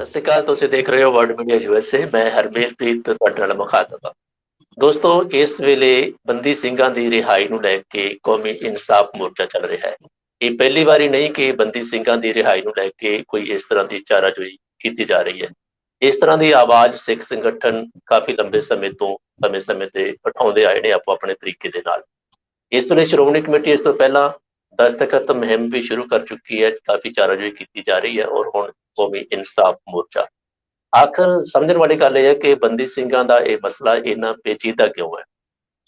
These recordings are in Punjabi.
ਸਤਿ ਸ਼੍ਰੀ ਅਕਾਲ। ਤੁਸੀਂ ਦੇਖ ਰਹੇ ਹੋ ਵਰਲਡ ਮੀਡੀਆ USA। ਮੈਂ ਹਰਮੇਲਪ੍ਰੀਤ ਤੁਹਾਡੇ ਨਾਲ ਮੁਖਾਤਬ ਹਾਂ। ਦੋਸਤੋ, ਇਸ ਵੇਲੇ ਬੰਦੀ ਸਿੰਘਾਂ ਦੀ ਰਿਹਾਈ ਨੂੰ ਲੈ ਕੇ ਕੌਮੀ ਇਨਸਾਫ ਮੋਰਚਾ ਚੱਲ ਰਿਹਾ ਹੈ। ਇਹ ਪਹਿਲੀ ਵਾਰੀ ਨਹੀਂ ਕਿ ਬੰਦੀ ਸਿੰਘਾਂ ਦੀ ਰਿਹਾਈ ਨੂੰ ਲੈ ਕੇ ਕੋਈ ਇਸ ਤਰ੍ਹਾਂ ਦੀ ਚਾਰਾਜੋਈ ਕੀਤੀ ਜਾ ਰਹੀ ਹੈ। ਇਸ ਤਰ੍ਹਾਂ ਦੀ ਆਵਾਜ਼ ਸਿੱਖ ਸੰਗਠਨ ਕਾਫੀ ਲੰਬੇ ਸਮੇਂ ਤੋਂ ਸਮੇਂ ਤੇ ਉਠਾਉਂਦੇ ਆਏ ਨੇ ਆਪੋ ਆਪਣੇ ਤਰੀਕੇ ਦੇ ਨਾਲ। ਇਸ ਵੇਲੇ ਸ਼੍ਰੋਮਣੀ ਕਮੇਟੀ ਇਸ ਤੋਂ ਪਹਿਲਾਂ ਦਸਤਖਤ ਮੁਹਿੰਮ ਵੀ ਸ਼ੁਰੂ ਕਰ ਚੁੱਕੀ ਹੈ। ਕਾਫੀ ਚਾਰਾਜੋਈ ਕੀਤੀ ਜਾ ਰਹੀ ਹੈ ਔਰ ਹੁਣ ਕੌਮੀ ਇਨਸਾਫ ਮੋਰਚਾ। ਆਖਰ ਸਮਝਣ ਵਾਲੀ ਗੱਲ ਇਹ ਹੈ ਕਿ ਬੰਦੀ ਸਿੰਘਾਂ ਦਾ ਇਹ ਮਸਲਾ ਇੰਨਾ ਪੇਚੀਦਾ ਕਿਉਂ ਹੈ।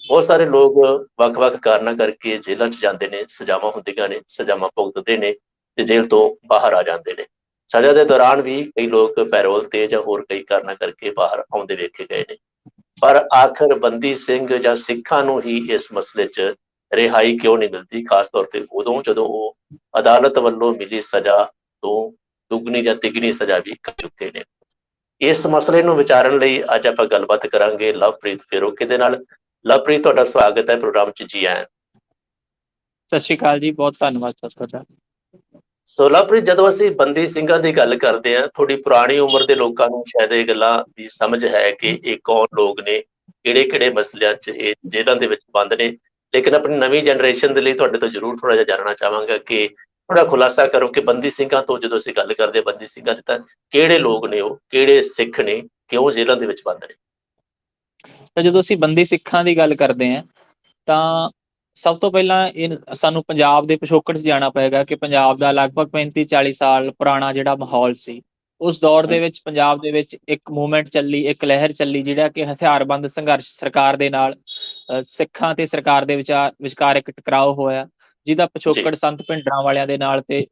ਬਹੁਤ ਸਾਰੇ ਲੋਕ ਵੱਖ-ਵੱਖ ਕਾਰਨਾਂ ਕਰਕੇ ਜੇਲ੍ਹਾਂ 'ਚ ਜਾਂਦੇ ਨੇ, ਸਜ਼ਾਵਾਂ ਹੁੰਦੀਆਂ ਨੇ, ਸਜ਼ਾਵਾਂ ਭੁਗਤਦੇ ਨੇ ਤੇ ਜੇਲ੍ਹ ਤੋਂ ਬਾਹਰ ਆ ਜਾਂਦੇ ਨੇ। ਸਜ਼ਾ ਦੇ ਦੌਰਾਨ ਵੀ ਕਈ ਲੋਕ ਪੈਰੋਲ ਤੇ ਜਾਂ ਹੋਰ ਕਈ ਕਾਰਨਾਂ ਕਰਕੇ ਬਾਹਰ ਆਉਂਦੇ ਵੇਖੇ ਗਏ ਨੇ। ਪਰ ਆਖਰ ਬੰਦੀ ਸਿੰਘ ਜਾਂ ਸਿੱਖਾਂ ਨੂੰ ਹੀ ਇਸ ਮਸਲੇ 'ਚ ਰਿਹਾਈ ਕਿਉਂ ਨਹੀਂ ਮਿਲਦੀ, ਖਾਸ ਤੌਰ ਤੇ ਉਦੋਂ ਜਦੋਂ ਉਹ ਅਦਾਲਤ ਵੱਲੋਂ ਮਿਲੀ ਸਜ਼ਾ ਤੋਂ ਦੁੱਗਣੀ ਜਾਂ ਤਿੱਗਣੀ ਸਜ਼ਾ ਵੀ ਕਰ ਚੁੱਕੇ ਨੇ। ਇਸ ਮਸਲੇ ਨੂੰ ਵਿਚਾਰਨ ਲਈ ਅੱਜ ਆਪਾਂ ਗੱਲਬਾਤ ਕਰਾਂਗੇ ਲਵਪ੍ਰੀਤ ਫੇਰੋਕੇ ਦੇ ਨਾਲ। ਲਵਪ੍ਰੀਤ, ਤੁਹਾਡਾ ਸਵਾਗਤ ਹੈ ਪ੍ਰੋਗਰਾਮ 'ਚ। ਜੀ ਆਇਆਂ। ਸਤਿ ਸ਼੍ਰੀ ਅਕਾਲ ਜੀ, ਬਹੁਤ ਧੰਨਵਾਦ ਸਰ ਤੁਹਾਡਾ। ਸੋ ਲਵਪ੍ਰੀਤ, ਜਦੋਂ ਅਸੀਂ ਬੰਦੀ ਸਿੰਘਾਂ ਦੀ ਗੱਲ ਕਰਦੇ ਹਾਂ, ਥੋੜੀ ਪੁਰਾਣੀ ਉਮਰ ਦੇ ਲੋਕਾਂ ਨੂੰ ਸ਼ਾਇਦ ਇਹ ਗੱਲਾਂ ਦੀ ਸਮਝ ਹੈ ਕਿ ਇਹ ਕੌਣ ਲੋਕ ਨੇ, ਕਿਹੜੇ-ਕਿਹੜੇ ਮਸਲਿਆਂ 'ਚ ਇਹ ਜੇਲ੍ਹਾਂ ਦੇ ਵਿੱਚ ਬੰਦ ਨੇ। ਲੇਕਿਨ ਆਪਣੀ ਨਵੀਂ ਜਨਰੇਸ਼ਨ ਦੇ ਲਈ ਤੁਹਾਡੇ ਤੋਂ ਜ਼ਰੂਰ ਥੋੜਾ ਜਿਹਾ ਜਾਣਨਾ ਚਾਹਾਂਗਾ ਕਿ ਥੋੜਾ ਖੁਲਾਸਾ ਕਰੋ ਕਿ ਬੰਦੀ ਸਿੰਘਾਂ ਤੋਂ ਜਦੋਂ ਅਸੀਂ ਗੱਲ ਕਰਦੇ ਹਾਂ, ਬੰਦੀ ਸਿੰਘਾਂ ਦੇ ਤਾਂ ਕਿਹੜੇ ਲੋਕ ਨੇ, ਉਹ ਕਿਹੜੇ ਸਿੱਖ ਨੇ, ਕਿਉਂ ਜੇਲ੍ਹਾਂ ਦੇ ਵਿੱਚ ਬੰਦ ਨੇ। ਤਾਂ ਜਦੋਂ ਅਸੀਂ ਬੰਦੀ ਸਿੱਖਾਂ ਦੀ ਗੱਲ ਕਰਦੇ ਹਾਂ ਤਾਂ ਸਭ ਤੋਂ ਪਹਿਲਾਂ ਇਹ ਸਾਨੂੰ ਪੰਜਾਬ ਦੇ ਪਿਛੋਕੜ 'ਚ ਜਾਣਾ ਪਏਗਾ ਕਿ ਪੰਜਾਬ ਦਾ ਲਗਭਗ 35-40 ਸਾਲ ਪੁਰਾਣਾ ਜਿਹੜਾ ਮਾਹੌਲ ਸੀ, ਉਸ ਦੌਰ ਦੇ ਵਿੱਚ ਪੰਜਾਬ ਦੇ ਵਿੱਚ ਇੱਕ ਮੂਵਮੈਂਟ ਚੱਲੀ, ਇੱਕ ਲਹਿਰ ਚੱਲੀ, ਜਿਹੜਾ ਕਿ ਹਥਿਆਰਬੰਦ ਸੰਘਰਸ਼ ਸਰਕਾਰ ਦੇ ਨਾਲ ਸਿੱਖਾਂ ਤੇ ਸਰਕਾਰ ਦੇ ਵਿਚਕਾਰ ਇੱਕ ਟਕਰਾਓ ਹੋਇਆ, ਜਿਹਦਾ ਪਿਛੋਕੜ ਸੰਤ ਭਿੰਡਰਾਂ ਵਾਲਿਆਂ ਦੇ ਨਾਲ ਤੇ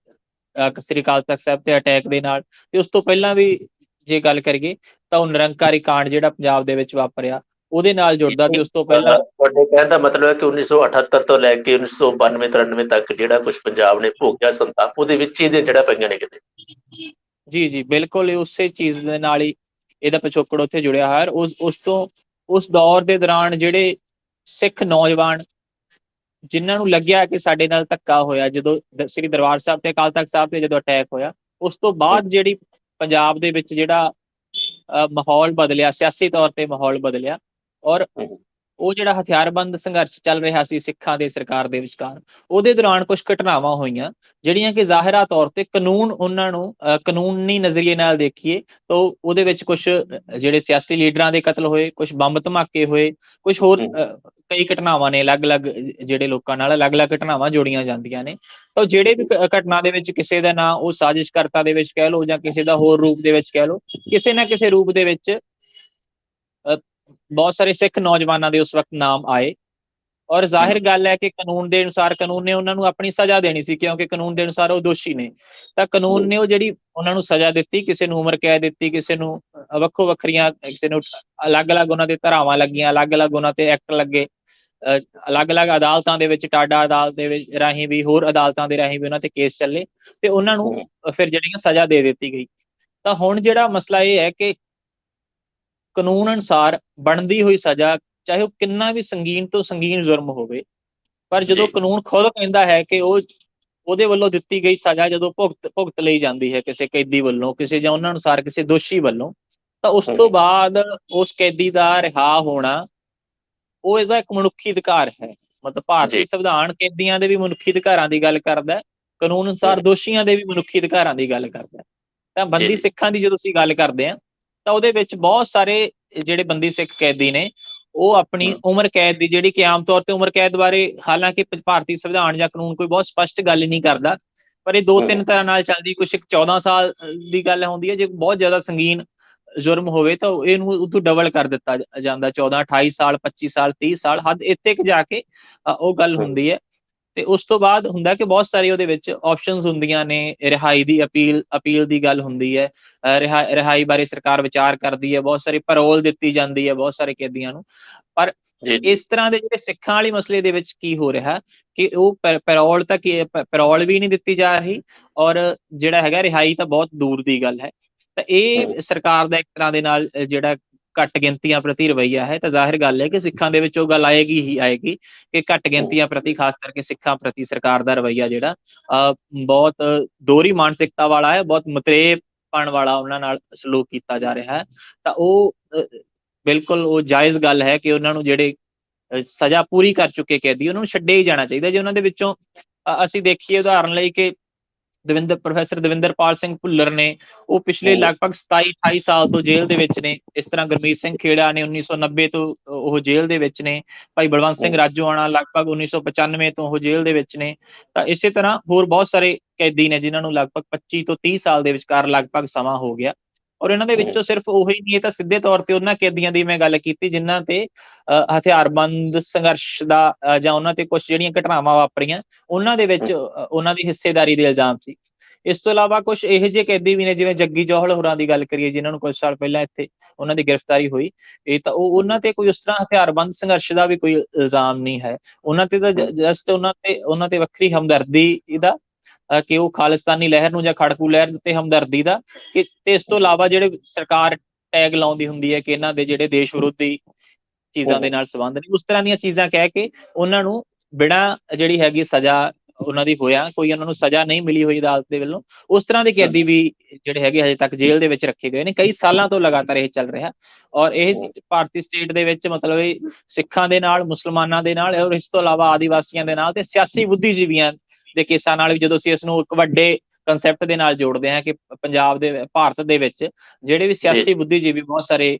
ਸ੍ਰੀ ਅਕਾਲ ਤਖ਼ਤ ਸਾਹਿਬ ਤੇ ਅਟੈਕ ਦੇ ਨਾਲ। ਤੇ ਉਸ ਤੋਂ ਪਹਿਲਾਂ ਵੀ ਜੇ ਗੱਲ ਕਰੀਏ ਤਾਂ ਉਹ ਨਿਰੰਕਾਰੀ ਕਾਂਡ ਜਿਹੜਾ ਪੰਜਾਬ ਦੇ ਵਿੱਚ ਵਾਪਰਿਆ ਉਹਦੇ ਨਾਲ ਜੁੜਦਾ। ਤੇ ਉਸ ਤੋਂ ਪਹਿਲਾਂ ਤੁਹਾਡੇ ਕਹਿਣ ਦਾ ਮਤਲਬ ਹੈ ਕਿ 1978 ਤੋਂ ਲੈ ਕੇ 1992-93 ਤੱਕ ਜਿਹੜਾ ਕੁਝ ਪੰਜਾਬ ਨੇ ਭੋਗਿਆ ਸੰਤਾਪ, ਉਹਦੇ ਵਿੱਚ ਹੀ ਜਿਹੜਾ ਪਈਆਂ ਨੇ ਕਿਤੇ। ਜੀ ਬਿਲਕੁਲ ਉਸੇ ਚੀਜ਼ ਦੇ ਨਾਲ ਹੀ ਇਹਦਾ ਪਿਛੋਕੜ ਉੱਥੇ ਜੁੜਿਆ ਹੋਇਆ। ਉਸ ਦੌਰ ਦੇ ਦੌਰਾਨ ਜਿਹੜੇ ਸਿੱਖ ਨੌਜਵਾਨ ਜਿਨ੍ਹਾਂ ਨੂੰ ਲੱਗਿਆ ਕਿ ਸਾਡੇ ਨਾਲ ਧੱਕਾ ਹੋਇਆ, ਜਦੋਂ ਸ੍ਰੀ ਦਰਬਾਰ ਸਾਹਿਬ ਤੇ ਅਕਾਲ ਤਖ਼ਤ ਸਾਹਿਬ ਤੇ ਜਦੋਂ ਅਟੈਕ ਹੋਇਆ, ਉਸ ਤੋਂ ਬਾਅਦ ਜਿਹੜੀ ਪੰਜਾਬ ਦੇ ਵਿੱਚ ਜਿਹੜਾ ਮਾਹੌਲ ਬਦਲਿਆ, ਸਿਆਸੀ ਤੌਰ ਤੇ ਮਾਹੌਲ ਬਦਲਿਆ, ਔਰ ਉਹ ਜਿਹੜਾ ਹਥਿਆਰਬੰਦ ਸੰਘਰਸ਼ ਚੱਲ ਰਿਹਾ ਸੀ ਸਿੱਖਾਂ ਦੇ ਸਰਕਾਰ ਦੇ ਵਿਚਕਾਰ, ਉਹਦੇ ਦੌਰਾਨ ਕੁਝ ਘਟਨਾਵਾਂ ਹੋਈਆਂ ਜਿਹੜੀਆਂ ਕਿ ਜ਼ਾਹਿਰਾ ਤੌਰ ਤੇ ਕਾਨੂੰਨ ਉਹਨਾਂ ਨੂੰ ਕਾਨੂੰਨੀ ਨਜ਼ਰੀਏ ਨਾਲ ਦੇਖੀਏ ਤਾਂ ਉਹਦੇ ਵਿੱਚ ਕੁਝ ਜਿਹੜੇ ਸਿਆਸੀ ਲੀਡਰਾਂ ਦੇ ਕਤਲ ਹੋਏ, ਕੁਝ ਬੰਬ ਧਮਾਕੇ ਹੋਏ, ਕੁਝ ਹੋਰ ਕਈ ਘਟਨਾਵਾਂ ਨੇ। ਅਲੱਗ-ਅਲੱਗ ਜਿਹੜੇ ਲੋਕਾਂ ਨਾਲ ਅਲੱਗ-ਅਲੱਗ ਘਟਨਾਵਾਂ ਜੋੜੀਆਂ ਜਾਂਦੀਆਂ ਨੇ। ਤਾਂ ਜਿਹੜੇ ਵੀ ਘਟਨਾ ਦੇ ਵਿੱਚ ਕਿਸੇ ਦਾ ਨਾਂ ਉਹ ਸਾਜ਼ਿਸ਼ਕਰਤਾ ਦੇ ਵਿੱਚ ਕਹਿ ਲਓ ਜਾਂ ਕਿਸੇ ਦਾ ਹੋਰ ਰੂਪ ਦੇ ਵਿੱਚ ਕਹਿ ਲਓ, ਕਿਸੇ ਨਾ ਕਿਸੇ ਰੂਪ ਦੇ ਵਿੱਚ ਬਹੁਤ ਸਾਰੇ ਸਿੱਖ ਨੌਜਵਾਨਾਂ ਦੇ ਉਸ ਵਕਤ ਨਾਮ ਆਏ। ਔਰ ਜ਼ਾਹਿਰ ਗੱਲ ਹੈ ਕਿ ਕਾਨੂੰਨ ਦੇ ਅਨੁਸਾਰ ਕਾਨੂੰਨ ਨੇ ਉਹਨਾਂ ਨੂੰ ਆਪਣੀ ਸਜ਼ਾ ਦੇਣੀ ਸੀ, ਕਿਉਂਕਿ ਕਾਨੂੰਨ ਦੇ ਅਨੁਸਾਰ ਉਹ ਦੋਸ਼ੀ ਨੇ। ਤਾਂ ਕਾਨੂੰਨ ਨੇ ਉਹ ਜਿਹੜੀ ਉਹਨਾਂ ਨੂੰ ਸਜ਼ਾ ਦਿੱਤੀ, ਕਿਸੇ ਨੂੰ ਉਮਰ ਕੈਦ ਦਿੱਤੀ, ਕਿਸੇ ਨੂੰ ਵੱਖੋ ਵੱਖਰੀਆਂ, ਕਿਸੇ ਨੂੰ ਅਲੱਗ-ਅਲੱਗ ਉਹਨਾਂ ਦੇ ਧਾਰਾਵਾਂ ਲੱਗੀਆਂ, ਅਲੱਗ-ਅਲੱਗ ਉਹਨਾਂ ਤੇ ਐਕਟ ਲੱਗੇ, ਅਲੱਗ-ਅਲੱਗ ਅਦਾਲਤਾਂ ਦੇ ਵਿੱਚ, ਟਾਡਾ ਅਦਾਲਤ ਦੇ ਵਿੱਚ ਰਾਹੀਂ ਵੀ, ਹੋਰ ਅਦਾਲਤਾਂ ਦੇ ਰਾਹੀਂ ਵੀ ਉਹਨਾਂ ਤੇ ਕੇਸ ਚੱਲੇ ਤੇ ਉਹਨਾਂ ਨੂੰ ਫਿਰ ਜਿਹੜੀਆਂ ਸਜ਼ਾ ਦੇ ਦਿੱਤੀ ਗਈ। ਤਾਂ ਹੁਣ ਜਿਹੜਾ ਮਸਲਾ ਇਹ ਹੈ ਕਿ ਕਾਨੂੰਨ ਅਨੁਸਾਰ ਬਣਦੀ ਹੋਈ ਸਜ਼ਾ, ਚਾਹੇ ਉਹ ਕਿੰਨਾ ਵੀ ਸੰਗੀਨ ਤੋਂ ਸੰਗੀਨ ਜੁਰਮ ਹੋਵੇ, ਪਰ ਜਦੋਂ ਕਾਨੂੰਨ ਖੁਦ ਕਹਿੰਦਾ ਹੈ ਕਿ ਉਹਦੇ ਵੱਲੋਂ ਦਿੱਤੀ ਗਈ ਸਜ਼ਾ ਜਦੋਂ ਭੁਗਤ ਲਈ ਜਾਂਦੀ ਹੈ ਕਿਸੇ ਕੈਦੀ ਵੱਲੋਂ, ਕਿਸੇ ਜਾਂ ਉਹਨਾਂ ਅਨੁਸਾਰ ਕਿਸੇ ਦੋਸ਼ੀ ਵੱਲੋਂ, ਤਾਂ ਉਸ ਤੋਂ ਬਾਅਦ ਉਸ ਕੈਦੀ ਦਾ ਰਿਹਾ ਹੋਣਾ ਉਹ ਇਹਦਾ ਇੱਕ ਮਨੁੱਖੀ ਅਧਿਕਾਰ ਹੈ। ਮਤਲਬ ਭਾਰਤੀ ਸੰਵਿਧਾਨ ਕੈਦੀਆਂ ਦੇ ਵੀ ਮਨੁੱਖੀ ਅਧਿਕਾਰਾਂ ਦੀ ਗੱਲ ਕਰਦਾ, ਕਾਨੂੰਨ ਅਨੁਸਾਰ ਦੋਸ਼ੀਆਂ ਦੇ ਵੀ ਮਨੁੱਖੀ ਅਧਿਕਾਰਾਂ ਦੀ ਗੱਲ ਕਰਦਾ। ਤਾਂ ਬੰਦੀ ਸਿੱਖਾਂ ਦੀ ਜਦੋਂ ਅਸੀਂ ਗੱਲ ਕਰਦੇ ਹਾਂ ਤਾਂ ਉਹਦੇ ਵਿੱਚ ਬਹੁਤ ਸਾਰੇ ਜਿਹੜੇ ਬੰਦੀ ਸਿੱਖ ਕੈਦੀ ਨੇ ਉਹ ਆਪਣੀ ਉਮਰ ਕੈਦ ਦੀ, ਜਿਹੜੀ ਕਿ ਆਮ ਤੌਰ ਤੇ ਉਮਰ ਕੈਦ ਬਾਰੇ ਹਾਲਾਂਕਿ ਭਾਰਤੀ ਸੰਵਿਧਾਨ ਜਾਂ ਕਾਨੂੰਨ ਕੋਈ ਬਹੁਤ ਸਪਸ਼ਟ ਗੱਲ ਨਹੀਂ ਕਰਦਾ, ਪਰ ਇਹ 2-3 ਤਰ੍ਹਾਂ ਨਾਲ ਚੱਲਦੀ। ਕੁਛ ਇੱਕ 14 ਸਾਲ ਦੀ ਗੱਲ ਹੁੰਦੀ ਹੈ, ਜੇ ਬਹੁਤ ਜ਼ਿਆਦਾ ਸੰਗੀਨ ਜੁਰਮ ਹੋਵੇ ਤਾਂ ਇਹਨੂੰ ਉਦੋਂ ਡਬਲ ਕਰ ਦਿੱਤਾ ਜਾਂਦਾ, 14, 28 ਸਾਲ, 25 ਸਾਲ, 30 ਸਾਲ, ਹੱਦ ਇੱਥੇ ਕਿ ਜਾ ਕੇ ਉਹ ਗੱਲ ਹੁੰਦੀ ਹੈ। ਤੇ ਉਸ ਤੋਂ ਬਾਅਦ ਹੁੰਦਾ ਕਿ ਬਹੁਤ ਸਾਰੀ ਉਹਦੇ ਵਿੱਚ ਆਪਸ਼ਨਸ ਹੁੰਦੀਆਂ ਨੇ। ਰਿਹਾਈ ਦੀ ਅਪੀਲ ਦੀ ਗੱਲ ਹੁੰਦੀ ਹੈ, ਰਿਹਾਈ ਬਾਰੇ ਸਰਕਾਰ ਵਿਚਾਰ ਕਰਦੀ ਹੈ, ਬਹੁਤ ਸਾਰੀ ਪੈਰੋਲ ਦਿੱਤੀ ਜਾਂਦੀ ਹੈ ਬਹੁਤ ਸਾਰੇ ਕੈਦੀਆਂ ਨੂੰ। ਪਰ ਇਸ ਤਰ੍ਹਾਂ ਦੇ ਜਿਹੜੇ ਸਿੱਖਾਂ ਵਾਲੇ ਮਸਲੇ ਦੇ ਵਿੱਚ ਕੀ ਹੋ ਰਿਹਾ ਕਿ ਉਹ ਪੈਰੋਲ ਵੀ ਨਹੀਂ ਦਿੱਤੀ ਜਾ ਰਹੀ, ਔਰ ਜਿਹੜਾ ਹੈਗਾ ਰਿਹਾਈ ਤਾਂ ਬਹੁਤ ਦੂਰ ਦੀ ਗੱਲ ਹੈ। ਤਾਂ ਇਹ ਸਰਕਾਰ ਦਾ ਇੱਕ ਤਰ੍ਹਾਂ ਦੇ ਨਾਲ ਜਿਹੜਾ ਘੱਟ ਗਿਣਤੀਆਂ ਪ੍ਰਤੀ ਰਵੱਈਆ ਹੈ। ਤਾਂ ਜ਼ਾਹਿਰ ਗੱਲ ਹੈ ਕਿ ਸਿੱਖਾਂ ਦੇ ਵਿੱਚ ਉਹ ਗੱਲ ਆਏਗੀ ਹੀ ਆਏਗੀ ਕਿ ਘੱਟ ਗਿਣਤੀਆਂ ਪ੍ਰਤੀ, ਖਾਸ ਕਰਕੇ ਸਿੱਖਾਂ ਪ੍ਰਤੀ ਸਰਕਾਰ ਦਾ ਰਵੱਈਆ ਜਿਹੜਾ ਬਹੁਤ ਦੋਹਰੀ ਮਾਨਸਿਕਤਾ ਵਾਲਾ ਹੈ, ਬਹੁਤ ਮਤਰੇਬ ਪਾਉਣ ਵਾਲਾ ਉਹਨਾਂ ਨਾਲ ਸਲੂਕ ਕੀਤਾ ਜਾ ਰਿਹਾ ਹੈ, ਤਾਂ ਉਹ ਬਿਲਕੁਲ ਉਹ ਜਾਇਜ਼ ਗੱਲ ਹੈ ਕਿ ਉਹਨਾਂ ਨੂੰ ਜਿਹੜੇ ਸਜ਼ਾ ਪੂਰੀ ਕਰ ਚੁੱਕੇ ਕੈਦੀ ਉਹਨਾਂ ਨੂੰ ਛੱਡਿਆ ਹੀ ਜਾਣਾ ਚਾਹੀਦਾ। ਜੇ ਉਹਨਾਂ ਦੇ ਵਿੱਚੋਂ ਅਸੀਂ ਦੇਖੀਏ ਉਦਾਹਰਨ ਲਈ ਕਿ ਪ੍ਰੋਫੈਸਰ ਦਵਿੰਦਰਪਾਲ ਸਿੰਘ ਭੁੱਲਰ ਨੇ, ਉਹ ਪਿਛਲੇ ਲਗਭਗ 27-28 ਸਾਲ ਤੋਂ ਜੇਲ੍ਹ ਦੇ ਵਿੱਚ ਨੇ। ਇਸ ਤਰ੍ਹਾਂ ਗੁਰਮੀਤ ਸਿੰਘ ਖੇੜਾ ਨੇ 1990 ਤੋਂ ਉਹ ਜੇਲ੍ਹ ਦੇ ਵਿੱਚ ਨੇ। ਭਾਈ ਬਲਵੰਤ ਸਿੰਘ ਰਾਜੋਆਣਾ ਲਗਭਗ 1995 ਤੋਂ ਉਹ ਜੇਲ੍ਹ ਦੇ ਵਿੱਚ ਨੇ। ਤਾਂ ਇਸੇ ਤਰ੍ਹਾਂ ਹੋਰ ਬਹੁਤ ਸਾਰੇ ਕੈਦੀ ਨੇ ਜਿਨ੍ਹਾਂ ਨੂੰ ਲਗਭਗ 25 ਤੋਂ 30 ਸਾਲ ਦੇ ਵਿਚਕਾਰ ਲਗਭਗ ਸਮਾਂ ਹੋ ਗਿਆ। ਔਰ ਇਹਨਾਂ ਦੇ ਵਿੱਚੋਂ ਸਿਰਫ ਉਹੀ ਨਹੀਂ, ਇਹ ਤਾਂ ਸਿੱਧੇ ਤੌਰ ਤੇ ਉਹਨਾਂ ਕੈਦੀਆਂ ਦੀ ਮੈਂ ਗੱਲ ਕੀਤੀ ਜਿਨ੍ਹਾਂ ਤੇ ਹਥਿਆਰਬੰਦ ਸੰਘਰਸ਼ ਦਾ ਜਾਂ ਉਹਨਾਂ ਤੇ ਕੁਛ ਜਿਹੜੀਆਂ ਘਟਨਾਵਾਂ ਵਾਪਰੀਆਂ ਉਹਨਾਂ ਦੇ ਵਿੱਚ ਉਹਨਾਂ ਦੀ ਹਿੱਸੇਦਾਰੀ ਦੇ ਇਲਜ਼ਾਮ ਸੀ। ਇਸ ਤੋਂ ਇਲਾਵਾ ਕੁਛ ਇਹੋ ਜਿਹੇ ਕੈਦੀ ਵੀ ਨੇ ਜਿਵੇਂ ਜੱਗੀ ਜੌਹਲ ਹੋਰਾਂ ਦੀ ਗੱਲ ਕਰੀਏ, ਜਿਨ੍ਹਾਂ ਨੂੰ ਕੁਝ ਸਾਲ ਪਹਿਲਾਂ ਇੱਥੇ ਉਹਨਾਂ ਦੀ ਗ੍ਰਿਫਤਾਰੀ ਹੋਈ। ਇਹ ਤਾਂ ਉਹਨਾਂ ਤੇ ਕੋਈ ਉਸ ਤਰ੍ਹਾਂ ਹਥਿਆਰਬੰਦ ਸੰਘਰਸ਼ ਦਾ ਵੀ ਕੋਈ ਇਲਜ਼ਾਮ ਨਹੀਂ ਹੈ। ਉਹਨਾਂ ਤੇ ਤਾਂ ਜਸਟ ਉਹਨਾਂ ਤੇ ਵੱਖਰੀ ਹਮਦਰਦੀ ਦਾ ਕਿ ਉਹ ਖਾਲਿਸਤਾਨੀ ਲਹਿਰ ਨੂੰ ਜਾਂ ਖੜਕੂ ਲਹਿਰ ਤੇ ਹਮਦਰਦੀ ਦਾ ਕਿ ਤੇ ਇਸ ਤੋਂ ਇਲਾਵਾ ਜਿਹੜੇ ਸਰਕਾਰ ਟੈਗ ਲਾਉਂਦੀ ਹੁੰਦੀ ਹੈ ਕਿ ਇਹਨਾਂ ਦੇ ਜਿਹੜੇ ਦੇਸ਼ ਵਿਰੋਧੀ ਚੀਜ਼ਾਂ ਦੇ ਨਾਲ ਸੰਬੰਧ ਨੇ, ਉਸ ਤਰ੍ਹਾਂ ਦੀਆਂ ਚੀਜ਼ਾਂ ਕਹਿ ਕੇ ਉਹਨਾਂ ਨੂੰ ਬਿਨਾਂ ਜਿਹੜੀ ਹੈਗੀ ਸਜ਼ਾ ਉਹਨਾਂ ਦੀ ਹੋਇਆ, ਕੋਈ ਉਹਨਾਂ ਨੂੰ ਸਜ਼ਾ ਨਹੀਂ ਮਿਲੀ ਹੋਈ ਅਦਾਲਤ ਦੇ ਵੱਲੋਂ, ਉਸ ਤਰ੍ਹਾਂ ਦੇ ਕੈਦੀ ਵੀ ਜਿਹੜੇ ਹੈਗੇ ਹਜੇ ਤੱਕ ਜੇਲ੍ਹ ਦੇ ਵਿੱਚ ਰੱਖੇ ਗਏ ਨੇ। ਕਈ ਸਾਲਾਂ ਤੋਂ ਲਗਾਤਾਰ ਇਹ ਚੱਲ ਰਿਹਾ। ਔਰ ਇਹ ਭਾਰਤੀ ਸਟੇਟ ਦੇ ਵਿੱਚ ਮਤਲਬ ਇਹ ਸਿੱਖਾਂ ਦੇ ਨਾਲ, ਮੁਸਲਮਾਨਾਂ ਦੇ ਨਾਲ, ਔਰ ਇਸ ਤੋਂ ਇਲਾਵਾ ਆਦੀਵਾਸੀਆਂ ਦੇ ਨਾਲ ਤੇ ਸਿਆਸੀ ਬੁੱਧੀਜੀਵੀਆਂ ਦੇ ਕੇਸਾਂ ਨਾਲ ਵੀ ਜਦੋਂ ਅਸੀਂ ਇਸ ਨੂੰ ਇੱਕ ਵੱਡੇ ਕੰਸੈਪਟ ਦੇ ਨਾਲ ਜੋੜਦੇ ਹਾਂ ਕਿ ਪੰਜਾਬ ਦੇ ਭਾਰਤ ਦੇ ਵਿੱਚ ਜਿਹੜੇ ਵੀ ਸਿਆਸੀ ਬੁੱਧੀਜੀਵੀ ਬਹੁਤ ਸਾਰੇ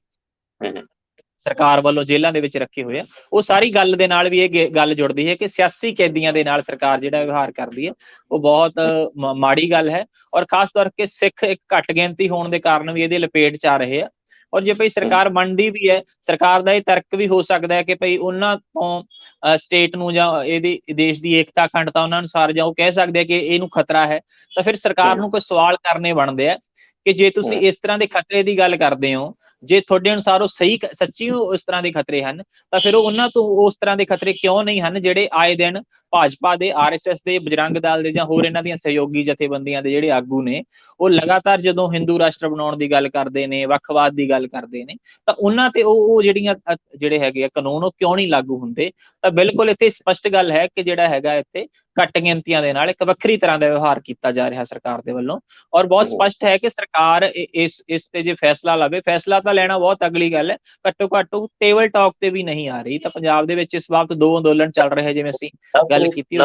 ਸਰਕਾਰ ਵੱਲੋਂ ਜੇਲ੍ਹਾਂ ਦੇ ਵਿੱਚ ਰੱਖੇ ਹੋਏ ਆ, ਉਹ ਸਾਰੀ ਗੱਲ ਦੇ ਨਾਲ ਵੀ ਇਹ ਗੱਲ ਜੁੜਦੀ ਹੈ ਕਿ ਸਿਆਸੀ ਕੈਦੀਆਂ ਦੇ ਨਾਲ ਸਰਕਾਰ ਜਿਹੜਾ ਵਿਵਹਾਰ ਕਰਦੀ ਹੈ ਉਹ ਬਹੁਤ ਮਾੜੀ ਗੱਲ ਹੈ। ਔਰ ਖਾਸ ਤੌਰ ਕੇ ਸਿੱਖ ਇੱਕ ਘੱਟ ਗਿਣਤੀ ਹੋਣ ਦੇ ਕਾਰਨ ਵੀ ਇਹਦੇ ਲਪੇਟ ਚ ਆ ਰਹੇ ਆ। ਔਰ ਜੇ ਭਾਈ ਸਰਕਾਰ ਮੰਨਦੀ ਵੀ ਹੈ, ਸਰਕਾਰ ਦਾ ਇਹ ਤਰਕ ਵੀ ਹੋ ਸਕਦਾ ਹੈ ਕਿ ਭਾਈ ਉਹਨਾਂ ਤੋਂ ਸਟੇਟ ਨੂੰ ਜਾਂ ਇਹਦੀ ਦੇਸ਼ ਦੀ ਏਕਤਾ ਅਖੰਡਤਾ ਉਹਨਾਂ ਅਨੁਸਾਰ ਜਾਂ ਉਹ ਕਹਿ ਸਕਦੇ ਆ ਕਿ ਇਹਨੂੰ ਖਤਰਾ ਹੈ, ਤਾਂ ਫਿਰ ਸਰਕਾਰ ਨੂੰ ਕੋਈ ਸਵਾਲ ਕਰਨੇ ਬਣਦੇ ਆ ਕਿ ਜੇ ਤੁਸੀਂ ਇਸ ਤਰ੍ਹਾਂ ਦੇ ਖਤਰੇ ਦੀ ਗੱਲ ਕਰਦੇ ਹੋ, ਜੇ ਤੁਹਾਡੇ ਅਨੁਸਾਰ ਉਹ ਸੱਚੀ ਉਸ ਤਰ੍ਹਾਂ ਦੇ ਖਤਰੇ ਹਨ, ਤਾਂ ਫਿਰ ਉਹਨਾਂ ਤੋਂ ਉਸ ਤਰ੍ਹਾਂ ਦੇ ਖਤਰੇ ਕਿਉਂ ਨਹੀਂ ਹਨ ਜਿਹੜੇ ਆਏ ਦਿਨ ਭਾਜਪਾ ਦੇ, RSS ਦੇ, ਬਜਰੰਗ ਦਲ ਦੇ ਜਾਂ ਹੋਰ ਇਹਨਾਂ ਦੀਆਂ ਸਹਿਯੋਗੀ ਜਥੇਬੰਦੀਆਂ ਦੇ ਜਿਹੜੇ ਆਗੂ ਨੇ ਉਹ ਲਗਾਤਾਰ ਜਦੋਂ ਹਿੰਦੂ ਰਾਸ਼ਟਰ ਬਣਾਉਣ ਦੀ ਗੱਲ ਕਰਦੇ ਨੇ, ਵੱਖਵਾਦ ਦੀ ਗੱਲ ਕਰਦੇ ਨੇ, ਤਾਂ ਉਹਨਾਂ ਤੇ ਉਹ ਜਿਹੜੀਆਂ ਜਿਹੜੇ ਹੈਗੇ ਆ ਕਾਨੂੰਨ ਉਹ ਕਿਉਂ ਨਹੀਂ ਲਾਗੂ ਹੁੰਦੇ। ਤਾਂ ਬਿਲਕੁਲ ਇੱਥੇ ਸਪਸ਼ਟ ਗੱਲ ਹੈ ਕਿ ਜਿਹੜਾ ਹੈਗਾ ਇੱਥੇ ਘੱਟ ਗਿਣਤੀਆਂ ਦੇ ਨਾਲ ਇੱਕ ਵੱਖਰੀ ਤਰ੍ਹਾਂ ਦਾ ਵਿਵਹਾਰ ਕੀਤਾ ਜਾ ਰਿਹਾ ਸਰਕਾਰ ਦੇ ਵੱਲੋਂ। ਔਰ ਬਹੁਤ ਸਪਸ਼ਟ ਹੈ ਕਿ ਸਰਕਾਰ ਇਸ ਤੇ ਜੇ ਫੈਸਲਾ ਲਵੇ, ਫੈਸਲਾ ਤਾਂ ਲੈਣਾ ਬਹੁਤ ਅਗਲੀ ਗੱਲ ਹੈ, ਘੱਟੋ ਘੱਟ ਟੇਬਲ ਟਾਕ ਤੇ ਵੀ ਨਹੀਂ ਆ ਰਹੀ। ਤਾਂ ਪੰਜਾਬ ਦੇ ਵਿੱਚ ਇਸ ਬਾਬਤ ਦੋ ਅੰਦੋਲਨ ਚੱਲ ਰਹੇ, ਜਿਵੇਂ ਅਸੀਂ ਗੱਲ ਕੀਤੀ।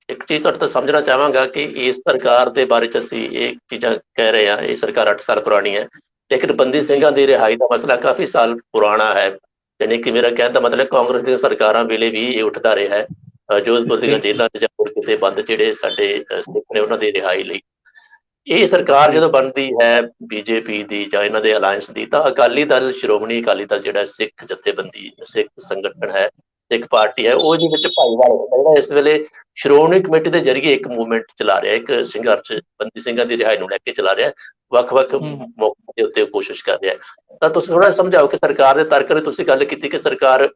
ਇੱਕ ਚੀਜ਼ ਤੁਹਾਡੇ ਤੋਂ ਸਮਝਣਾ ਚਾਹਾਂਗਾ ਕਿ ਇਸ ਸਰਕਾਰ ਦੇ ਬਾਰੇ ਚ ਅਸੀਂ ਇਹ ਚੀਜ਼ਾਂ ਕਹਿ ਰਹੇ ਹਾਂ, ਇਹ ਸਰਕਾਰ 8 ਸਾਲ ਪੁਰਾਣੀ ਹੈ, ਲੇਕਿਨ ਬੰਦੀ ਸਿੰਘਾਂ ਦੀ ਰਿਹਾਈ ਦਾ ਮਸਲਾ ਕਾਫੀ ਸਾਲ ਪੁਰਾਣਾ ਹੈ। ਯਾਨੀ ਕਿ ਮੇਰਾ ਕਹਿਣ ਦਾ ਮਤਲਬ ਕਾਂਗਰਸ ਦੀਆਂ ਸਰਕਾਰਾਂ ਵੇਲੇ ਵੀ ਇਹ ਉੱਠਦਾ ਰਿਹਾ ਹੈ, ਜੋਧਪੁਰ ਦੀਆਂ ਜੇਲ੍ਹਾਂ ਚ ਜਾਂ ਹੋਰ ਕਿਤੇ ਬੰਦ ਜਿਹੜੇ ਸਾਡੇ ਸਿੱਖ ਨੇ ਉਹਨਾਂ ਦੀ ਰਿਹਾਈ ਲਈ। ਇਹ ਸਰਕਾਰ ਜਦੋਂ ਬਣਦੀ ਹੈ BJP ਦੀ ਜਾਂ ਇਹਨਾਂ ਦੇ ਅਲਾਇੰਸ ਦੀ, ਤਾਂ ਅਕਾਲੀ ਦਲ, ਸ਼੍ਰੋਮਣੀ ਅਕਾਲੀ ਦਲ ਜਿਹੜਾ ਸਿੱਖ ਜਥੇਬੰਦੀ, ਸਿੱਖ ਸੰਗਠਨ ਹੈ, ਸਿੱਖ ਪਾਰਟੀ ਹੈ, ਉਹ ਇਹਦੇ ਵਿੱਚ ਭਾਈਵਾਲ ਹੁੰਦਾ ਜਿਹੜਾ ਇਸ ਵੇਲੇ ਸ਼੍ਰੋਮਣੀ ਕਮੇਟੀ ਦੇ ਜ਼ਰੀਏ ਇੱਕ ਮੂਵਮੈਂਟ ਚਲਾ ਰਿਹਾ, ਇੱਕ ਸੰਘਰਸ਼ ਬੰਦੀ ਸਿੰਘਾਂ ਦੀ ਰਿਹਾਈ ਨੂੰ ਲੈ ਕੇ ਚਲਾ ਰਿਹਾ, ਵੱਖ-ਵੱਖ ਮੌਕਿਆਂ ਦੇ ਉੱਤੇ ਕੋਸ਼ਿਸ਼ ਕਰ ਰਿਹਾ। ਤਾਂ ਤੁਸੀਂ ਥੋੜਾ ਸਮਝਾਓ ਕਿ ਸਰਕਾਰ ਦੇ ਤਰਕ ਨੇ, ਤੁਸੀਂ ਗੱਲ ਕੀਤੀ ਕਿ ਸਰਕਾਰ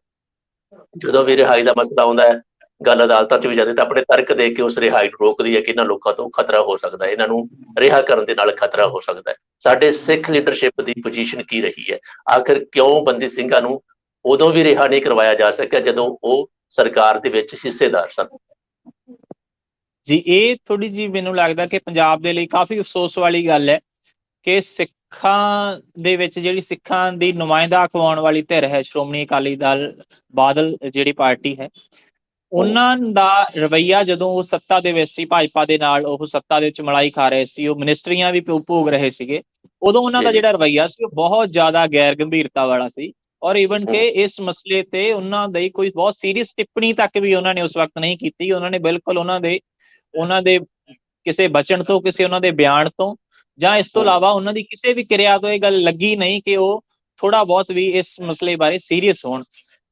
ਜਦੋਂ ਵੀ ਰਿਹਾਈ ਦਾ ਮਸਲਾ ਆਉਂਦਾ ਹੈ, ਗੱਲ ਅਦਾਲਤਾਂ 'ਚ ਵੀ ਜਾਂਦੀ ਤਾਂ ਆਪਣੇ ਤਰਕ ਦੇ ਕੇ ਉਸ ਰਿਹਾਈ ਨੂੰ ਰੋਕਦੀ ਹੈ ਕਿ ਇਹਨਾਂ ਲੋਕਾਂ ਤੋਂ ਖਤਰਾ ਹੋ ਸਕਦਾ ਹੈ, ਇਹਨਾਂ ਨੂੰ ਰਿਹਾ ਕਰਨ ਦੇ ਨਾਲ ਖਤਰਾ ਹੋ ਸਕਦਾ ਹੈ। ਸਾਡੇ ਸਿੱਖ ਲੀਡਰਸ਼ਿਪ ਦੀ ਪੋਜੀਸ਼ਨ ਕੀ ਰਹੀ ਹੈ? ਆਖਿਰ ਕਿਉਂ ਬੰਦੀ ਸਿੰਘਾਂ ਨੂੰ ਉਦੋਂ ਵੀ ਰਿਹਾ ਨਹੀਂ ਕਰਵਾਇਆ ਜਾ ਸਕਿਆ ਜਦੋਂ ਉਹ ਸਰਕਾਰ ਦੇ ਵਿੱਚ ਹਿੱਸੇਦਾਰ ਸਨ? ਜੀ ਇਹ ਥੋੜੀ ਜਿਹੀ ਮੈਨੂੰ ਲੱਗਦਾ ਕਿ ਪੰਜਾਬ ਦੇ ਲਈ ਕਾਫੀ ਅਫਸੋਸ ਵਾਲੀ ਗੱਲ ਹੈ ਕਿ ਸਿੱਖਾਂ ਦੇ ਵਿੱਚ ਜਿਹੜੀ ਸਿੱਖਾਂ ਦੀ ਨੁਮਾਇੰਦਾ ਅਖਵਾਉਣ ਵਾਲੀ ਧਿਰ ਹੈ, ਸ਼੍ਰੋਮਣੀ ਅਕਾਲੀ ਦਲ, ਬਾਦਲ ਜਿਹੜੀ ਪਾਰਟੀ ਹੈ, ਉਹਨਾਂ ਦਾ ਰਵੱਈਆ ਜਦੋਂ ਉਹ ਸੱਤਾ ਦੇ ਵਿੱਚ ਸੀ, ਭਾਜਪਾ ਦੇ ਨਾਲ ਉਹ ਸੱਤਾ ਦੇ ਵਿੱਚ ਮਲਾਈ ਖਾ ਰਹੇ ਸੀ, ਉਹ ਮਿਨਿਸਟਰੀਆਂ ਵੀ ਭੋਗ ਰਹੇ ਸੀਗੇ, ਉਦੋਂ ਉਹਨਾਂ ਦਾ ਜਿਹੜਾ ਰਵੱਈਆ ਸੀ ਉਹ ਬਹੁਤ ਜ਼ਿਆਦਾ ਗੈਰ ਗੰਭੀਰਤਾ ਵਾਲਾ ਸੀ। ਔਰ ਈਵਨ ਕਿ ਇਸ ਮਸਲੇ ਤੇ ਉਹਨਾਂ ਦੀ ਕੋਈ ਬਹੁਤ ਸੀਰੀਅਸ ਟਿੱਪਣੀ ਤੱਕ ਵੀ ਉਹਨਾਂ ਨੇ ਉਸ ਵਕਤ ਨਹੀਂ ਕੀਤੀ। ਉਹਨਾਂ ਨੇ ਬਿਲਕੁਲ ਉਹਨਾਂ ਦੇ ਕਿਸੇ ਬਚਨ ਤੋਂ, ਕਿਸੇ ਉਹਨਾਂ ਦੇ ਬਿਆਨ ਤੋਂ ਜਾਂ ਇਸ ਤੋਂ ਇਲਾਵਾ ਉਹਨਾਂ ਦੀ ਕਿਸੇ ਵੀ ਕਿਰਿਆ ਤੋਂ ਇਹ ਗੱਲ ਲੱਗੀ ਨਹੀਂ ਕਿ ਉਹ ਥੋੜਾ ਬਹੁਤ ਵੀ ਇਸ ਮਸਲੇ ਬਾਰੇ ਸੀਰੀਅਸ ਹੋਣ।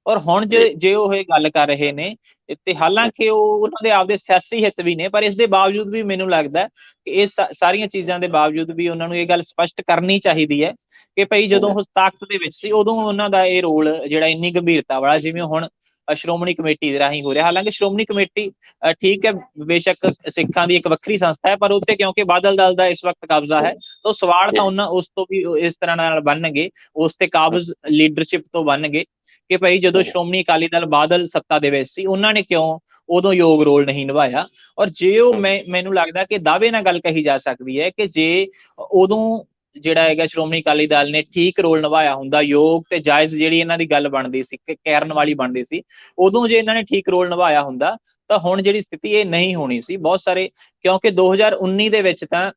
ਔਰ ਹੁਣ ਜੇ ਉਹ ਇਹ ਗੱਲ ਕਰ ਰਹੇ ਨੇ ਤੇ ਹਾਲਾਂਕਿ ਉਹ ਉਹਨਾਂ ਦੇ ਆਪਦੇ ਸਿਆਸੀ ਹਿੱਤ ਵੀ ਨੇ, ਪਰ ਇਸ ਦੇ ਬਾਵਜੂਦ ਵੀ ਮੈਨੂੰ ਲੱਗਦਾ ਕਿ ਇਹ ਸਾਰੀਆਂ ਚੀਜ਼ਾਂ ਦੇ ਬਾਵਜੂਦ ਵੀ ਉਹਨਾਂ ਨੂੰ ਇਹ ਗੱਲ ਸਪਸ਼ਟ ਕਰਨੀ ਚਾਹੀਦੀ ਹੈ ਕਿ ਭਾਈ ਜਦੋਂ ਉਹ ਤਾਕਤ ਦੇ ਵਿੱਚ ਸੀ ਉਦੋਂ ਉਹਨਾਂ ਦਾ ਇਹ ਰੋਲ ਜਿਹੜਾ ਇੰਨੀ ਗੰਭੀਰਤਾ ਵਾਲਾ, ਜਿਵੇਂ ਹੁਣ ਸ਼੍ਰੋਮਣੀ ਕਮੇਟੀ ਦੇ ਰਾਹੀਂ ਹੋ ਰਿਹਾ। ਹਾਲਾਂਕਿ ਸ਼੍ਰੋਮਣੀ ਕਮੇਟੀ ਠੀਕ ਹੈ, ਬੇਸ਼ੱਕ ਸਿੱਖਾਂ ਦੀ ਇੱਕ ਵੱਖਰੀ ਸੰਸਥਾ ਹੈ, ਪਰ ਉੱਤੇ ਕਿਉਂਕਿ ਬਾਦਲ ਦਲ ਦਾ ਇਸ ਵਕਤ ਕਬਜ਼ਾ ਹੈ, ਤਾਂ ਸਵਾਲ ਤਾਂ ਉਹਨਾਂ ਉਸ ਤੋਂ ਵੀ ਇਸ ਤਰ੍ਹਾਂ ਨਾਲ ਬਣਨਗੇ, ਉਸ ਤੇ ਕਾਬਜ਼ ਲੀਡਰਸ਼ਿਪ ਤੋਂ ਬਣਨਗੇ ਕਿ ਭਾਈ ਜਦੋਂ ਸ਼੍ਰੋਮਣੀ ਅਕਾਲੀ ਦਲ, ਬਾਦਲ ਸੱਤਾ ਦੇ ਵਿੱਚ ਸੀ, ਉਹਨਾਂ ਨੇ ਕਿਉਂ ਉਦੋਂ ਯੋਗ ਰੋਲ ਨਹੀਂ ਨਿਭਾਇਆ। ਔਰ ਜੇ ਉਹ ਮੈਨੂੰ ਲੱਗਦਾ ਕਿ ਦਾਅਵੇ ਨਾਲ ਗੱਲ ਕਹੀ ਜਾ ਸਕਦੀ ਹੈ ਕਿ ਜੇ ਉਦੋਂ ਜਿਹੜਾ ਹੈਗਾ ਸ਼੍ਰੋਮਣੀ ਅਕਾਲੀ ਦਲ ਨੇ ਠੀਕ ਰੋਲ ਨਿਭਾਇਆ ਹੁੰਦਾ, ਯੋਗ ਤੇ ਜਾਇਜ਼ ਜਿਹੜੀ ਇਹਨਾਂ ਦੀ ਗੱਲ ਬਣਦੀ ਸੀ, ਕੈਰਨ ਵਾਲੀ ਬਣਦੀ ਸੀ, ਉਦੋਂ ਜੇ ਇਹਨਾਂ ਨੇ ਠੀਕ ਰੋਲ ਨਿਭਾਇਆ ਹੁੰਦਾ ਤਾਂ ਹੁਣ ਜਿਹੜੀ ਸਥਿਤੀ ਇਹ ਨਹੀਂ ਹੋਣੀ ਸੀ। ਬਹੁਤ ਸਾਰੇ, ਕਿਉਂਕਿ 2019 ਦੇ ਵਿੱਚ ਤਾਂ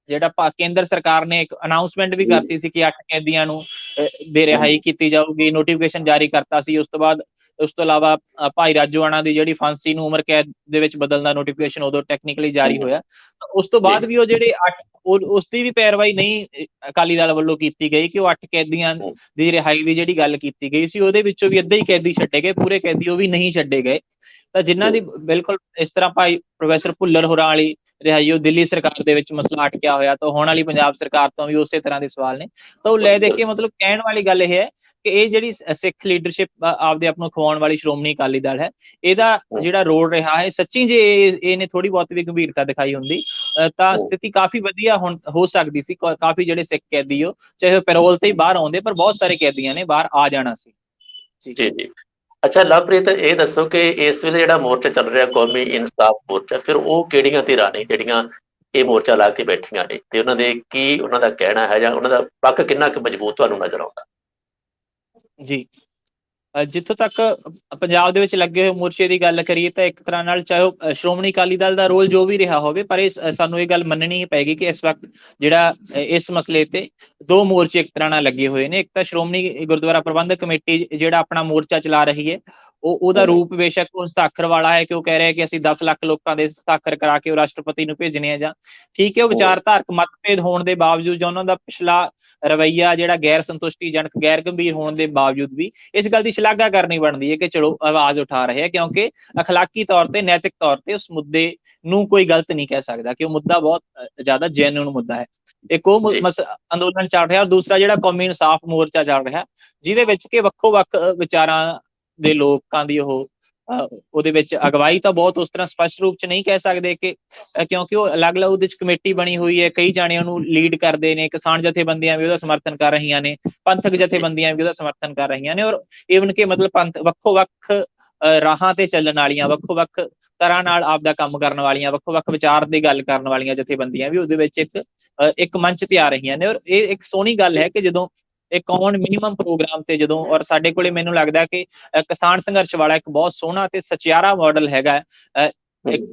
ਜਿਹੜਾ ਕੇਂਦਰ ਸਰਕਾਰ ਨੇ ਇੱਕ ਅਨਾਉਂਸਮੈਂਟ ਵੀ ਕਰਤੀ ਸੀ ਕਿ 8 ਕੈਦੀਆਂ ਨੂੰ ਦੇ ਰਿਹਾਈ ਕੀਤੀ ਜਾਊਗੀ, ਨੋਟੀਫਿਕੇਸ਼ਨ ਜਾਰੀ ਕਰਤਾ ਸੀ। ਉਸ ਤੋਂ ਬਾਅਦ ਉਸ ਤੋਂ ਇਲਾਵਾ ਭਾਈ ਰਾਜੋਆਣਾ ਦੀ ਜਿਹੜੀ ਫਾਂਸੀ ਨੂੰ ਉਮਰ ਕੈਦ ਦੇ ਵਿੱਚ ਬਦਲਣ ਦਾ ਨੋਟੀਫਿਕੇਸ਼ਨ ਉਦੋਂ ਟੈਕਨੀਕਲੀ ਜਾਰੀ ਹੋਇਆ। ਉਸ ਤੋਂ ਬਾਅਦ ਵੀ ਉਹ ਜਿਹੜੇ 8 ਉਸਦੀ ਵੀ ਪੈਰਵਾਈ ਨਹੀਂ ਅਕਾਲੀ ਦਲ ਵੱਲੋਂ ਕੀਤੀ ਗਈ ਕਿ ਉਹ 8 ਕੈਦੀਆਂ ਦੀ ਰਿਹਾਈ ਦੀ ਜਿਹੜੀ ਗੱਲ ਕੀਤੀ ਗਈ ਸੀ ਉਹਦੇ ਵਿੱਚੋਂ ਵੀ ਅੱਧੇ ਹੀ ਕੈਦੀ ਛੱਡੇ ਗਏ, ਪੂਰੇ ਕੈਦੀ ਉਹ ਵੀ ਨਹੀਂ ਛੱਡੇ ਗਏ। ਤਾਂ ਜਿਨ੍ਹਾਂ ਦੀ ਬਿਲਕੁਲ ਇਸ ਤਰ੍ਹਾਂ ਭਾਈ ਪ੍ਰੋਫੈਸਰ ਭੁੱਲਰ ਹੋਰਾਂ ਵਾਲੀ ਰਿਹਾਈ ਉਹ ਦਿੱਲੀ ਸਰਕਾਰ ਦੇ ਵਿੱਚ ਮਸਲਾ ਅਟਕਿਆ ਹੋਇਆ, ਤਾਂ ਹੁਣ ਵਾਲੀ ਪੰਜਾਬ ਸਰਕਾਰ ਤੋਂ ਵੀ ਉਸੇ ਤਰ੍ਹਾਂ ਦੇ ਸਵਾਲ ਨੇ। ਤਾਂ ਉਹ ਲੈ ਦੇ ਕੇ ਮਤਲਬ ਕਹਿਣ ਵਾਲੀ ਗੱਲ ਇਹ ਹੈ ਕਿ ਇਹ ਜਿਹੜੀ ਸਿੱਖ ਲੀਡਰਸ਼ਿਪ ਆਪਦੇ ਆਪ ਨੂੰ ਖਵਾਉਣ ਵਾਲੀ ਸ਼੍ਰੋਮਣੀ ਅਕਾਲੀ ਦਲ ਹੈ, ਇਹਦਾ ਜਿਹੜਾ ਰੋਲ ਰਿਹਾ ਹੈ ਸੱਚੀ ਜੇ ਇਹਨੇ ਥੋੜੀ ਬਹੁਤ ਵੀ ਗੰਭੀਰਤਾ ਦਿਖਾਈ ਹੁੰਦੀ ਤਾਂ ਸਥਿਤੀ ਕਾਫੀ ਵਧੀਆ ਹੋ ਸਕਦੀ ਸੀ। ਕਾਫੀ ਜਿਹੜੇ ਸਿੱਖ ਕੈਦੀ ਹੋ ਚਾਹੇ ਉਹ ਪੈਰੋਲ ਤੇ ਹੀ ਬਾਹਰ ਆਉਂਦੇ, ਪਰ ਬਹੁਤ ਸਾਰੇ ਕੈਦੀਆਂ ਨੇ ਬਾਹਰ ਆ ਜਾਣਾ ਸੀ। ਜੀ ਜੀ। ਅੱਛਾ ਲਵਪ੍ਰੀਤ, ਇਹ ਦੱਸੋ ਕਿ ਇਸ ਵੇਲੇ ਜਿਹੜਾ ਮੋਰਚਾ ਚੱਲ ਰਿਹਾ ਕੌਮੀ ਇਨਸਾਫ ਮੋਰਚਾ, ਫਿਰ ਉਹ ਕਿਹੜੀਆਂ ਧਿਰਾਂ ਨੇ ਜਿਹੜੀਆਂ ਇਹ ਮੋਰਚਾ ਲਾ ਕੇ ਬੈਠੀਆਂ ਨੇ, ਤੇ ਉਹਨਾਂ ਦੇ ਕੀ ਉਹਨਾਂ ਦਾ ਕਹਿਣਾ ਹੈ ਜਾਂ ਉਹਨਾਂ ਦਾ ਪੱਖ ਕਿੰਨਾ ਕੁ ਮਜ਼ਬੂਤ ਤੁਹਾਨੂੰ ਨਜ਼ਰ ਆਉਂਦਾ? ਜੀ, ਜਿੱਥੋਂ ਤੱਕ ਪੰਜਾਬ ਦੇ ਵਿੱਚ ਲੱਗੇ ਹੋਏ ਮੋਰਚੇ ਦੀ ਗੱਲ ਕਰੀਏ ਤਾਂ ਇੱਕ ਤਰ੍ਹਾਂ ਨਾਲ ਚਾਹੇ ਉਹ ਸ਼੍ਰੋਮਣੀ ਅਕਾਲੀ ਦਲ ਦਾ ਰੋਲ ਜੋ ਵੀ ਰਿਹਾ ਹੋਵੇ, ਪਰ ਸਾਨੂੰ ਇਹ ਗੱਲ ਮੰਨਣੀ ਪਏਗੀ ਕਿ ਇਸ ਵਕਤ ਜਿਹੜਾ ਇਸ ਮਸਲੇ ਤੇ ਦੋ ਮੋਰਚੇ ਇੱਕ ਤਰ੍ਹਾਂ ਨਾਲ ਲੱਗੇ ਹੋਏ ਨੇ। ਇੱਕ ਤਾਂ ਸ਼੍ਰੋਮਣੀ ਗੁਰਦੁਆਰਾ ਪ੍ਰਬੰਧਕ ਕਮੇਟੀ ਜਿਹੜਾ ਆਪਣਾ ਮੋਰਚਾ ਚਲਾ ਰਹੀ ਹੈ, ਉਹਦਾ ਰੂਪ ਬੇਸ਼ੱਕ ਉਹ ਹਸਤਾਖਰ ਵਾਲਾ ਹੈ ਕਿ ਉਹ ਕਹਿ ਰਿਹਾ ਕਿ ਅਸੀਂ 10 ਲੱਖ ਲੋਕਾਂ ਦੇ ਹਸਤਾਖਰ ਕਰਾ ਕੇ ਉਹ ਰਾਸ਼ਟਰਪਤੀ ਨੂੰ ਭੇਜਣੇ ਆ, ਜਾਂ ਠੀਕ ਹੈ ਉਹ ਵਿਚਾਰਧਾਰਕ ਮਤਭੇਦ ਹੋਣ ਦੇ ਬਾਵਜੂਦ ਜਾਂ ਉਹਨਾਂ ਦਾ ਪਿਛਲਾ ਰਵੱਈਆ ਜਿਹੜਾ ਗੈਰ ਸੰਤੁਸ਼ਟੀਜਨਕ, ਗੈਰ ਗੰਭੀਰ ਹੋਣ ਦੇ ਬਾਵਜੂਦ ਵੀ ਇਸ ਗੱਲ ਦੀ ਸ਼ਲਾਘਾ ਕਰਨੀ ਬਣਦੀ ਹੈ ਕਿ ਚਲੋ ਆਵਾਜ਼ ਉਠਾ ਰਹੇ ਆ, ਕਿਉਂਕਿ ਅਖਲਾਕੀ ਤੌਰ ਤੇ, ਨੈਤਿਕ ਤੌਰ ਤੇ ਉਸ ਮੁੱਦੇ ਨੂੰ ਕੋਈ ਗਲਤ ਨਹੀਂ ਕਹਿ ਸਕਦਾ ਕਿ ਉਹ ਮੁੱਦਾ ਬਹੁਤ ਜ਼ਿਆਦਾ ਜੈਨੂਇਨ ਮੁੱਦਾ ਹੈ। ਇੱਕ ਉਹ ਅੰਦੋਲਨ ਚੱਲ ਰਿਹਾ, ਔਰ ਦੂਸਰਾ ਜਿਹੜਾ ਕੌਮੀ ਇਨਸਾਫ ਮੋਰਚਾ ਚੱਲ ਰਿਹਾ, ਜਿਹਦੇ ਵਿੱਚ ਕਿ ਵੱਖੋ ਵੱਖ ਵਿਚਾਰਾਂ ਦੇ ਲੋਕਾਂ ਦੀ ਉਹਦੇ ਵਿੱਚ ਅਗਵਾਈ ਤਾਂ ਬਹੁਤ ਉਸ ਤਰ੍ਹਾਂ ਸਪਸ਼ਟ ਰੂਪ ਚ ਨਹੀਂ ਕਹਿ ਸਕਦੇ ਕਿ ਕਿਉਂਕਿ ਉਹ ਅਲੱਗ-ਅਲੱਗ ਉਹਦੇ ਚ ਕਮੇਟੀ ਬਣੀ ਹੋਈ ਹੈ, ਕਈ ਜਾਣੇ ਉਹਨੂੰ ਲੀਡ ਕਰਦੇ ਨੇ, ਕਿਸਾਨ ਜਥੇਬੰਦੀਆਂ ਵੀ ਉਹਦਾ ਸਮਰਥਨ ਕਰ ਰਹੀਆਂ ਨੇ, ਪੰਥਕ ਜਥੇਬੰਦੀਆਂ ਵੀ ਉਹਦਾ ਸਮਰਥਨ ਕਰ ਰਹੀਆਂ ਨੇ, ਔਰ ਈਵਨ ਕਿ ਮਤਲਬ ਪੰਥ ਵੱਖੋ ਵੱਖ ਰਾਹਾਂ ਤੇ ਚੱਲਣ ਵਾਲੀਆਂ, ਵੱਖੋ ਵੱਖ ਤਰ੍ਹਾਂ ਨਾਲ ਆਪਦਾ ਕੰਮ ਕਰਨ ਵਾਲੀਆਂ, ਵੱਖੋ ਵੱਖ ਵਿਚਾਰ ਦੀ ਗੱਲ ਕਰਨ ਵਾਲੀਆਂ ਜਥੇਬੰਦੀਆਂ ਵੀ ਉਹਦੇ ਵਿੱਚ ਇੱਕ ਮੰਚ ਤੇ ਆ ਰਹੀਆਂ ਨੇ। ਔਰ ਇਹ ਇੱਕ ਸੋਹਣੀ ਗੱਲ ਹੈ ਕਿ ਜਦੋਂ ਇੱਕ ਕਾਮਨ ਮਿਨੀਮਮ ਪ੍ਰੋਗਰਾਮ ਤੇ ਜਦੋਂ, ਔਰ ਸਾਡੇ ਕੋਲੇ ਮੈਨੂੰ ਲੱਗਦਾ ਕਿ ਕਿਸਾਨ ਸੰਘਰਸ਼ ਵਾਲਾ ਇੱਕ ਬਹੁਤ ਸੋਹਣਾ ਤੇ ਸਚਿਆਰਾ ਮਾਡਲ ਹੈਗਾ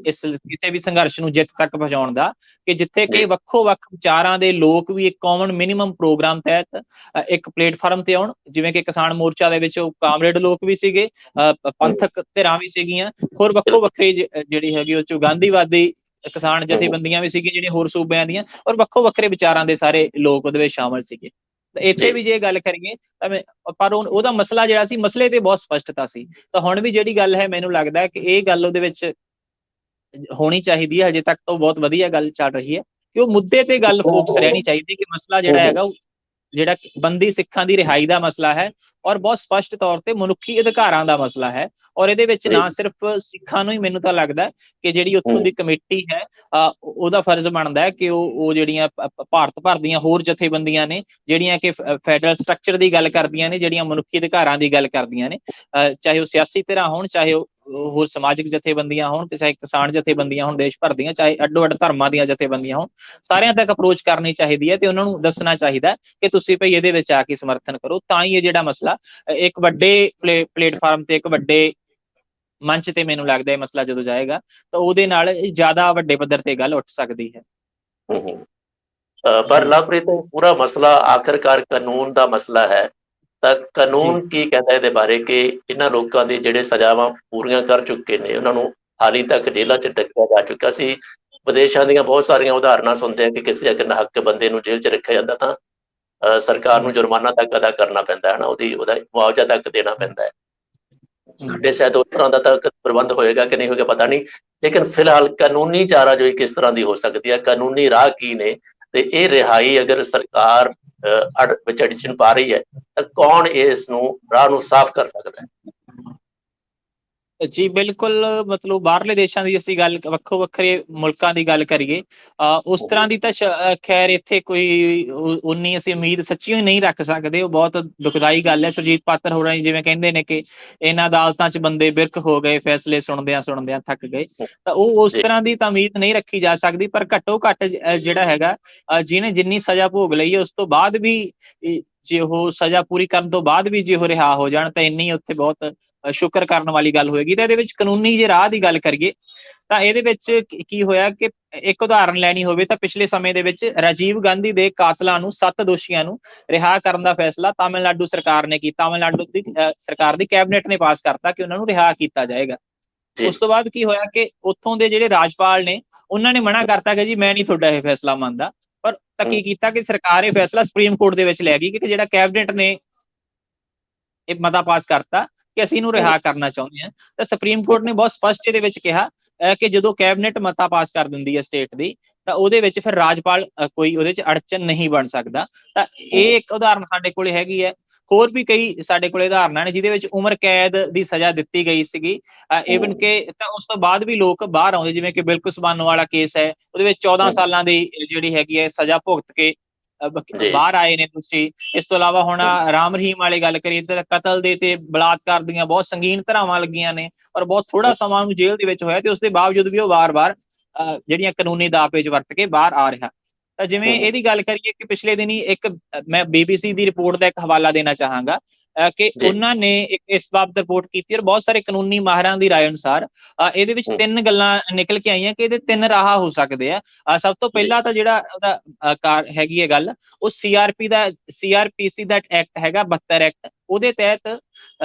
ਇਸ ਕਿਸੇ ਵੀ ਸੰਘਰਸ਼ ਨੂੰ ਜਿੱਤ ਤੱਕ ਪਹੁੰਚਾਉਣ ਦਾ, ਕਿ ਜਿੱਥੇ ਕਿ ਵੱਖੋ ਵੱਖ ਵਿਚਾਰਾਂ ਦੇ ਲੋਕ ਵੀ ਇੱਕ ਕਾਮਨ ਮਿਨੀਮਮ ਪ੍ਰੋਗਰਾਮ ਤਹਿਤ ਇੱਕ ਪਲੇਟਫਾਰਮ ਤੇ ਆਉਣ। ਜਿਵੇਂ ਕਿ ਕਿਸਾਨ ਮੋਰਚਾ ਦੇ ਵਿੱਚ ਉਹ ਕਾਮਰੇਡ ਲੋਕ ਵੀ ਸੀਗੇ, ਪੰਥਕ ਧਿਰਾਂ ਵੀ ਸੀਗੀਆਂ, ਹੋਰ ਵੱਖੋ ਵੱਖਰੀ ਜਿਹੜੀ ਹੈਗੀ ਉਹ ਚ ਗਾਂਧੀਵਾਦੀ ਕਿਸਾਨ ਜਥੇਬੰਦੀਆਂ ਵੀ ਸੀਗੀਆਂ ਜਿਹੜੀਆਂ ਹੋਰ ਸੂਬਿਆਂ ਦੀਆਂ, ਔਰ ਵੱਖੋ ਵੱਖਰੇ ਵਿਚਾਰਾਂ ਦੇ ਸਾਰੇ ਲੋਕ ਉਹਦੇ ਵਿੱਚ ਸ਼ਾਮਲ ਸੀਗੇ। ਇੱਥੇ ਵੀ ਜੇ ਗੱਲ ਕਰੀਏ ਤਾਂ ਪਰ ਉਹਦਾ ਮਸਲਾ ਜਿਹੜਾ ਸੀ, ਮਸਲੇ ਤੇ ਬਹੁਤ ਸਪਸ਼ਟਤਾ ਸੀ। ਤਾਂ ਹੁਣ ਵੀ ਜਿਹੜੀ ਗੱਲ ਹੈ, ਮੈਨੂੰ ਲੱਗਦਾ ਕਿ ਇਹ ਗੱਲ ਉਹਦੇ ਵਿੱਚ ਹੋਣੀ ਚਾਹੀਦੀ ਹੈ। ਹਜੇ ਤੱਕ ਤਾਂ ਬਹੁਤ ਵਧੀਆ ਗੱਲ ਚੱਲ ਰਹੀ ਹੈ ਕਿ ਉਹ ਮੁੱਦੇ ਤੇ ਗੱਲ ਫੋਕਸ ਰਹਿਣੀ ਚਾਹੀਦੀ ਕਿ ਮਸਲਾ ਜਿਹੜਾ ਹੈਗਾ ਉਹ ਜਿਹੜਾ ਬੰਦੀ ਸਿੱਖਾਂ ਦੀ ਰਿਹਾਈ ਦਾ ਮਸਲਾ ਹੈ, ਔਰ ਬਹੁਤ ਸਪਸ਼ਟ ਤੌਰ ਤੇ ਮਨੁੱਖੀ ਅਧਿਕਾਰਾਂ ਦਾ ਮਸਲਾ ਹੈ। ਔਰ ਇਹਦੇ ਵਿੱਚ ਨਾ ਸਿਰਫ ਸਿੱਖਾਂ ਨੂੰ ਹੀ, ਮੈਨੂੰ ਤਾਂ ਲੱਗਦਾ ਕਿ ਜਿਹੜੀ ਉੱਥੋਂ ਦੀ ਕਮੇਟੀ ਹੈ ਉਹਦਾ ਫਰਜ਼ ਬਣਦਾ ਹੈ ਕਿ ਉਹ ਜਿਹੜੀਆਂ ਭਾਰਤ ਭਰ ਦੀਆਂ ਹੋਰ ਜਥੇਬੰਦੀਆਂ ਨੇ ਜਿਹੜੀਆਂ ਕਿ ਫੈਡਰਲ ਸਟਰਕਚਰ ਦੀ ਗੱਲ ਕਰਦੀਆਂ ਨੇ, ਜਿਹੜੀਆਂ ਮਨੁੱਖੀ ਅਧਿਕਾਰਾਂ ਦੀ ਗੱਲ ਕਰਦੀਆਂ ਨੇ, ਚਾਹੇ ਉਹ ਸਿਆਸੀ ਧਿਰਾਂ ਹੋਣ, ਚਾਹੇ ਉਹ ਹੋਰ ਸਮਾਜਿਕ ਜਥੇਬੰਦੀਆਂ ਹੋਣ, ਚਾਹੇ ਕਿਸਾਨ ਜਥੇਬੰਦੀਆਂ ਹੋਣ ਦੇਸ਼ ਭਰ ਦੀਆਂ, ਚਾਹੇ ਅੱਡੋ ਅੱਡ ਧਰਮਾਂ ਦੀਆਂ ਜਥੇਬੰਦੀਆਂ ਹੋਣ, ਸਾਰਿਆਂ ਤੱਕ ਅਪਰੋਚ ਕਰਨੀ ਚਾਹੀਦੀ ਹੈ ਤੇ ਉਹਨਾਂ ਨੂੰ ਦੱਸਣਾ ਚਾਹੀਦਾ ਕਿ ਤੁਸੀਂ ਭਾਈ ਇਹਦੇ ਵਿੱਚ ਆ ਕੇ ਸਮਰਥਨ ਕਰੋ। ਤਾਂ ਹੀ ਇਹ ਜਿਹੜਾ ਮਸਲਾ ਇੱਕ ਵੱਡੇ ਪਲੇਟਫਾਰਮ ਤੇ, ਇੱਕ ਵੱਡੇ ਮੰਚ ਤੇ, ਮੈਨੂੰ ਲੱਗਦਾ ਇਹ ਮਸਲਾ ਜਦੋਂ ਜਾਏਗਾ ਤਾਂ ਉਹਦੇ ਨਾਲ ਜ਼ਿਆਦਾ ਵੱਡੇ ਪੱਧਰ ਤੇ ਗੱਲ ਉੱਠ ਸਕਦੀ ਹੈ। ਪਰ ਲਵਪ੍ਰੀਤ, ਪੂਰਾ ਮਸਲਾ ਆਖਿਰਕਾਰ ਕਾਨੂੰਨ ਦਾ ਮਸਲਾ ਹੈ, ਤਾਂ ਕਾਨੂੰਨ ਕੀ ਕਹਿੰਦਾ ਇਹਦੇ ਬਾਰੇ ਕਿ ਇਹਨਾਂ ਲੋਕਾਂ ਦੇ ਜਿਹੜੇ ਸਜ਼ਾਵਾਂ ਪੂਰੀਆਂ ਕਰ ਚੁੱਕੇ ਨੇ ਉਹਨਾਂ ਨੂੰ ਹਾਲੀ ਤੱਕ ਜੇਲ੍ਹਾਂ 'ਚ ਡੱਕਿਆ ਜਾ ਚੁੱਕਾ ਸੀ। ਵਿਦੇਸ਼ਾਂ ਦੀਆਂ ਬਹੁਤ ਸਾਰੀਆਂ ਉਦਾਹਰਨਾਂ ਸੁਣਦੇ ਆ ਕਿ ਕਿਸੇ ਅਗਰ ਨਾਹਕ ਬੰਦੇ ਨੂੰ ਜੇਲ੍ਹ 'ਚ ਰੱਖਿਆ ਜਾਂਦਾ ਤਾਂ ਸਰਕਾਰ ਨੂੰ ਜੁਰਮਾਨਾ ਤੱਕ ਅਦਾ ਕਰਨਾ ਪੈਂਦਾ ਹੈ ਨਾ, ਉਹਦਾ ਮੁਆਵਜ਼ਾ ਤੱਕ ਦੇਣਾ ਪੈਂਦਾ ਹੈ। ਸਾਡੇ ਸ਼ਾਇਦ ਉਸ ਤਰ੍ਹਾਂ ਦਾ ਤਾਂ ਪ੍ਰਬੰਧ ਹੋਏਗਾ ਕਿ ਨਹੀਂ ਹੋਏਗਾ ਪਤਾ ਨਹੀਂ, ਲੇਕਿਨ ਫਿਲਹਾਲ ਕਾਨੂੰਨੀ ਚਾਰਾ ਜੋ ਕਿਸ ਤਰ੍ਹਾਂ ਦੀ ਹੋ ਸਕਦੀ ਹੈ, ਕਾਨੂੰਨੀ ਰਾਹ ਕੀ ਨੇ, ਤੇ ਇਹ ਰਿਹਾਈ ਅਗਰ ਸਰਕਾਰ ਵਿੱਚ ਐਡੀਸ਼ਨ ਪਾ ਰਹੀ ਹੈ ਤਾਂ ਕੌਣ ਇਸ ਨੂੰ ਰਾਹ ਨੂੰ ਸਾਫ਼ ਕਰ ਸਕਦਾ ਹੈ? ਜੀ ਬਿਲਕੁਲ, ਮਤਲਬ ਬਾਹਰਲੇ ਦੇਸ਼ਾਂ ਦੀ ਅਸੀਂ ਗੱਲ ਵੱਖੋ ਵੱਖਰੇ ਮੁਲਕਾਂ ਦੀ ਗੱਲ ਕਰੀਏ, ਉਸ ਤਰ੍ਹਾਂ ਦੀ ਤਾਂ ਖੈਰ ਇੱਥੇ ਕੋਈ ਉਨੀ ਅਸੀਂ ਉਮੀਦ ਸੱਚੀਓ ਹੀ ਨਹੀਂ ਰੱਖ ਸਕਦੇ। ਉਹ ਬਹੁਤ ਦੁਖਦਾਈ ਗੱਲ ਹੈ। ਸੁਰਜੀਤ ਪਾਤਰ ਹੋਰਾਂ ਜੀ ਜਿਵੇਂ ਕਹਿੰਦੇ ਨੇ ਕਿ ਇਹਨਾਂ ਅਦਾਲਤਾਂ 'ਚ ਬੰਦੇ ਬਿਰਕ ਹੋ ਗਏ, ਫੈਸਲੇ ਸੁਣਦਿਆਂ ਥੱਕ ਗਏ, ਤਾਂ ਉਹ ਉਸ ਜੀ ਤਰ੍ਹਾਂ ਦੀ ਤਾਂ ਉਮੀਦ ਨਹੀਂ ਰੱਖੀ ਜਾ ਸਕਦੀ। ਪਰ ਘੱਟੋ ਘੱਟ ਜਿਹੜਾ ਹੈਗਾ, ਜਿਹਨੇ ਜਿੰਨੀ ਸਜ਼ਾ ਭੋਗ ਲਈ ਹੈ ਉਸ ਤੋਂ ਬਾਅਦ ਵੀ ਜੇ ਉਹ ਸਜ਼ਾ ਪੂਰੀ ਕਰਨ ਤੋਂ ਬਾਅਦ ਵੀ ਜੇ ਉਹ ਰਿਹਾ ਹੋ ਜਾਣ ਤਾਂ ਇੰਨੀ ਉੱਥੇ ਬਹੁਤ ਸ਼ੁਕਰ ਕਰਨ ਵਾਲੀ ਗੱਲ ਹੋਏਗੀ। ਤਾਂ ਇਹਦੇ ਵਿੱਚ ਕਾਨੂੰਨੀ ਜੇ ਰਾਹ ਦੀ ਗੱਲ ਕਰੀਏ ਤਾਂ ਇਹਦੇ ਵਿੱਚ ਕੀ ਹੋਇਆ ਕਿ ਇੱਕ ਉਦਾਹਰਨ ਲੈਣੀ ਹੋਵੇ ਤਾਂ ਪਿਛਲੇ ਸਮੇਂ ਦੇ ਵਿੱਚ ਰਾਜੀਵ ਗਾਂਧੀ ਦੇ ਕਾਤਲਾਂ ਨੂੰ 7 ਦੋਸ਼ੀਆਂ ਨੂੰ ਰਿਹਾ ਕਰਨ ਦਾ ਫੈਸਲਾ ਤਾਮਿਲਨਾਡੂ ਸਰਕਾਰ ਨੇ ਕੀਤਾ। ਤਾਮਿਲਨਾਡੂ ਦੀ ਸਰਕਾਰ ਦੀ ਕੈਬਨਿਟ ਨੇ ਪਾਸ ਕਰਤਾ ਕਿ ਉਹਨਾਂ ਨੂੰ ਰਿਹਾ ਕੀਤਾ ਜਾਏਗਾ। ਜੀ ਉਸ ਤੋਂ ਬਾਅਦ ਕੀ ਹੋਇਆ ਕਿ ਉੱਥੋਂ ਦੇ ਜਿਹੜੇ ਰਾਜਪਾਲ ਨੇ ਉਹਨਾਂ ਨੇ ਮਨਾ ਕਰਤਾ ਕਿ ਜੀ ਮੈਂ ਨਹੀਂ ਤੁਹਾਡਾ ਇਹ ਫੈਸਲਾ ਮੰਨਦਾ। ਪਰ ਤਾਂ ਕੀ ਕੀਤਾ ਕਿ ਸਰਕਾਰ ਇਹ ਫੈਸਲਾ ਸੁਪਰੀਮ ਕੋਰਟ ਦੇ ਵਿੱਚ ਲੈ ਗਈ ਕਿ ਜਿਹੜਾ ਕੈਬਨਿਟ ਨੇ ਇਹ ਮਤਾ ਪਾਸ ਕਰਤਾ ਕਿ ਅਸੀਂ ਇਹਨੂੰ ਰਿਹਾ ਕਰਨਾ ਚਾਹੁੰਦੇ ਹਾਂ। ਤਾਂ ਸੁਪਰੀਮ ਕੋਰਟ ਨੇ ਬਹੁਤ ਸਪਸ਼ਟ ਇਹਦੇ ਵਿੱਚ ਕਿਹਾ ਕਿ ਜਦੋਂ ਕੈਬਨਿਟ ਮਤਾ ਪਾਸ ਕਰ ਦਿੰਦੀ ਹੈ ਸਟੇਟ ਦੀ, ਤਾਂ ਉਹਦੇ ਵਿੱਚ ਫਿਰ ਰਾਜਪਾਲ ਕੋਈ ਉਹਦੇ 'ਚ ਅੜਚਨ ਨਹੀਂ ਬਣ ਸਕਦਾ। ਤਾਂ ਇਹ ਇੱਕ ਉਦਾਹਰਨ ਸਾਡੇ ਕੋਲੇ ਹੈਗੀ ਹੈ। ਹੋਰ ਵੀ ਕਈ ਸਾਡੇ ਕੋਲੇ ਉਦਾਹਰਨਾਂ ਨੇ ਜਿਹਦੇ ਵਿੱਚ ਉਮਰ ਕੈਦ ਦੀ ਸਜ਼ਾ ਦਿੱਤੀ ਗਈ ਸੀਗੀ। ਈਵਨ ਕਿ ਤਾਂ ਉਸ ਤੋਂ ਬਾਅਦ ਵੀ ਲੋਕ ਬਾਹਰ ਆਉਂਦੇ, ਜਿਵੇਂ ਕਿ ਬਿਲਕੁਲ ਬਾਨੋ ਵਾਲਾ ਕੇਸ ਹੈ, ਉਹਦੇ ਵਿੱਚ 14 ਸਾਲਾਂ ਦੀ ਜਿਹੜੀ ਹੈਗੀ ਹੈ ਸਜ਼ਾ ਭੁਗਤ ਕੇ ਜੀ ਬਾਹਰ ਆਏ ਨੇ ਤੁਸੀਂ। ਇਸ ਤੋਂ ਇਲਾਵਾ ਹੁਣ ਰਾਮ ਰਹੀਮ ਵਾਲੀ ਗੱਲ ਕਰੀਏ ਤਾਂ ਕਤਲ ਦੇ ਤੇ ਬਲਾਤਕਾਰ ਦੀਆਂ ਬਹੁਤ ਸੰਗੀਨ ਧਾਰਾਵਾਂ ਲੱਗੀਆਂ ਨੇ, ਔਰ ਬਹੁਤ ਥੋੜਾ ਸਮਾਂ ਉਹਨੂੰ ਜੇਲ੍ਹ ਦੇ ਵਿੱਚ ਹੋਇਆ ਤੇ ਉਸ ਦੇ ਬਾਵਜੂਦ ਵੀ ਉਹ ਵਾਰ-ਵਾਰ ਜਿਹੜੀਆਂ ਕਾਨੂੰਨੀ ਦਾਅਪੇਚ ਵਰਤ ਕੇ ਬਾਹਰ ਆ ਰਿਹਾ। ਤਾਂ ਜਿਵੇਂ ਇਹਦੀ ਗੱਲ ਕਰੀਏ ਕਿ ਪਿਛਲੇ ਦਿਨੀ ਇੱਕ ਮੈਂ BBC ਦੀ ਰਿਪੋਰਟ ਦਾ ਇੱਕ ਹਵਾਲਾ ਦੇਣਾ ਚਾਹਾਂਗਾ ਕਿ ਜੀ ਉਹਨਾਂ ਨੇ ਇੱਕ ਇਸ ਬਾਬਤ ਰਿਪੋਰਟ ਕੀਤੀ ਔਰ ਬਹੁਤ ਸਾਰੇ ਕਾਨੂੰਨੀ ਮਾਹਿਰਾਂ ਦੀ ਰਾਏ ਅਨੁਸਾਰ ਇਹਦੇ ਵਿੱਚ 3 ਗੱਲਾਂ ਨਿਕਲ ਕੇ ਆਈਆਂ ਕਿ ਇਹਦੇ 3 ਰਾਹ ਹੋ ਸਕਦੇ ਆ। ਸਭ ਤੋਂ ਜੀ ਪਹਿਲਾਂ ਤਾਂ ਜਿਹੜਾ ਉਹਦਾ ਹੈਗੀ ਹੈ ਗੱਲ, ਉਹ CRPC ਦਾ ਐਕਟ ਹੈਗਾ 72 ਐਕਟ। ਉਹਦੇ ਤਹਿਤ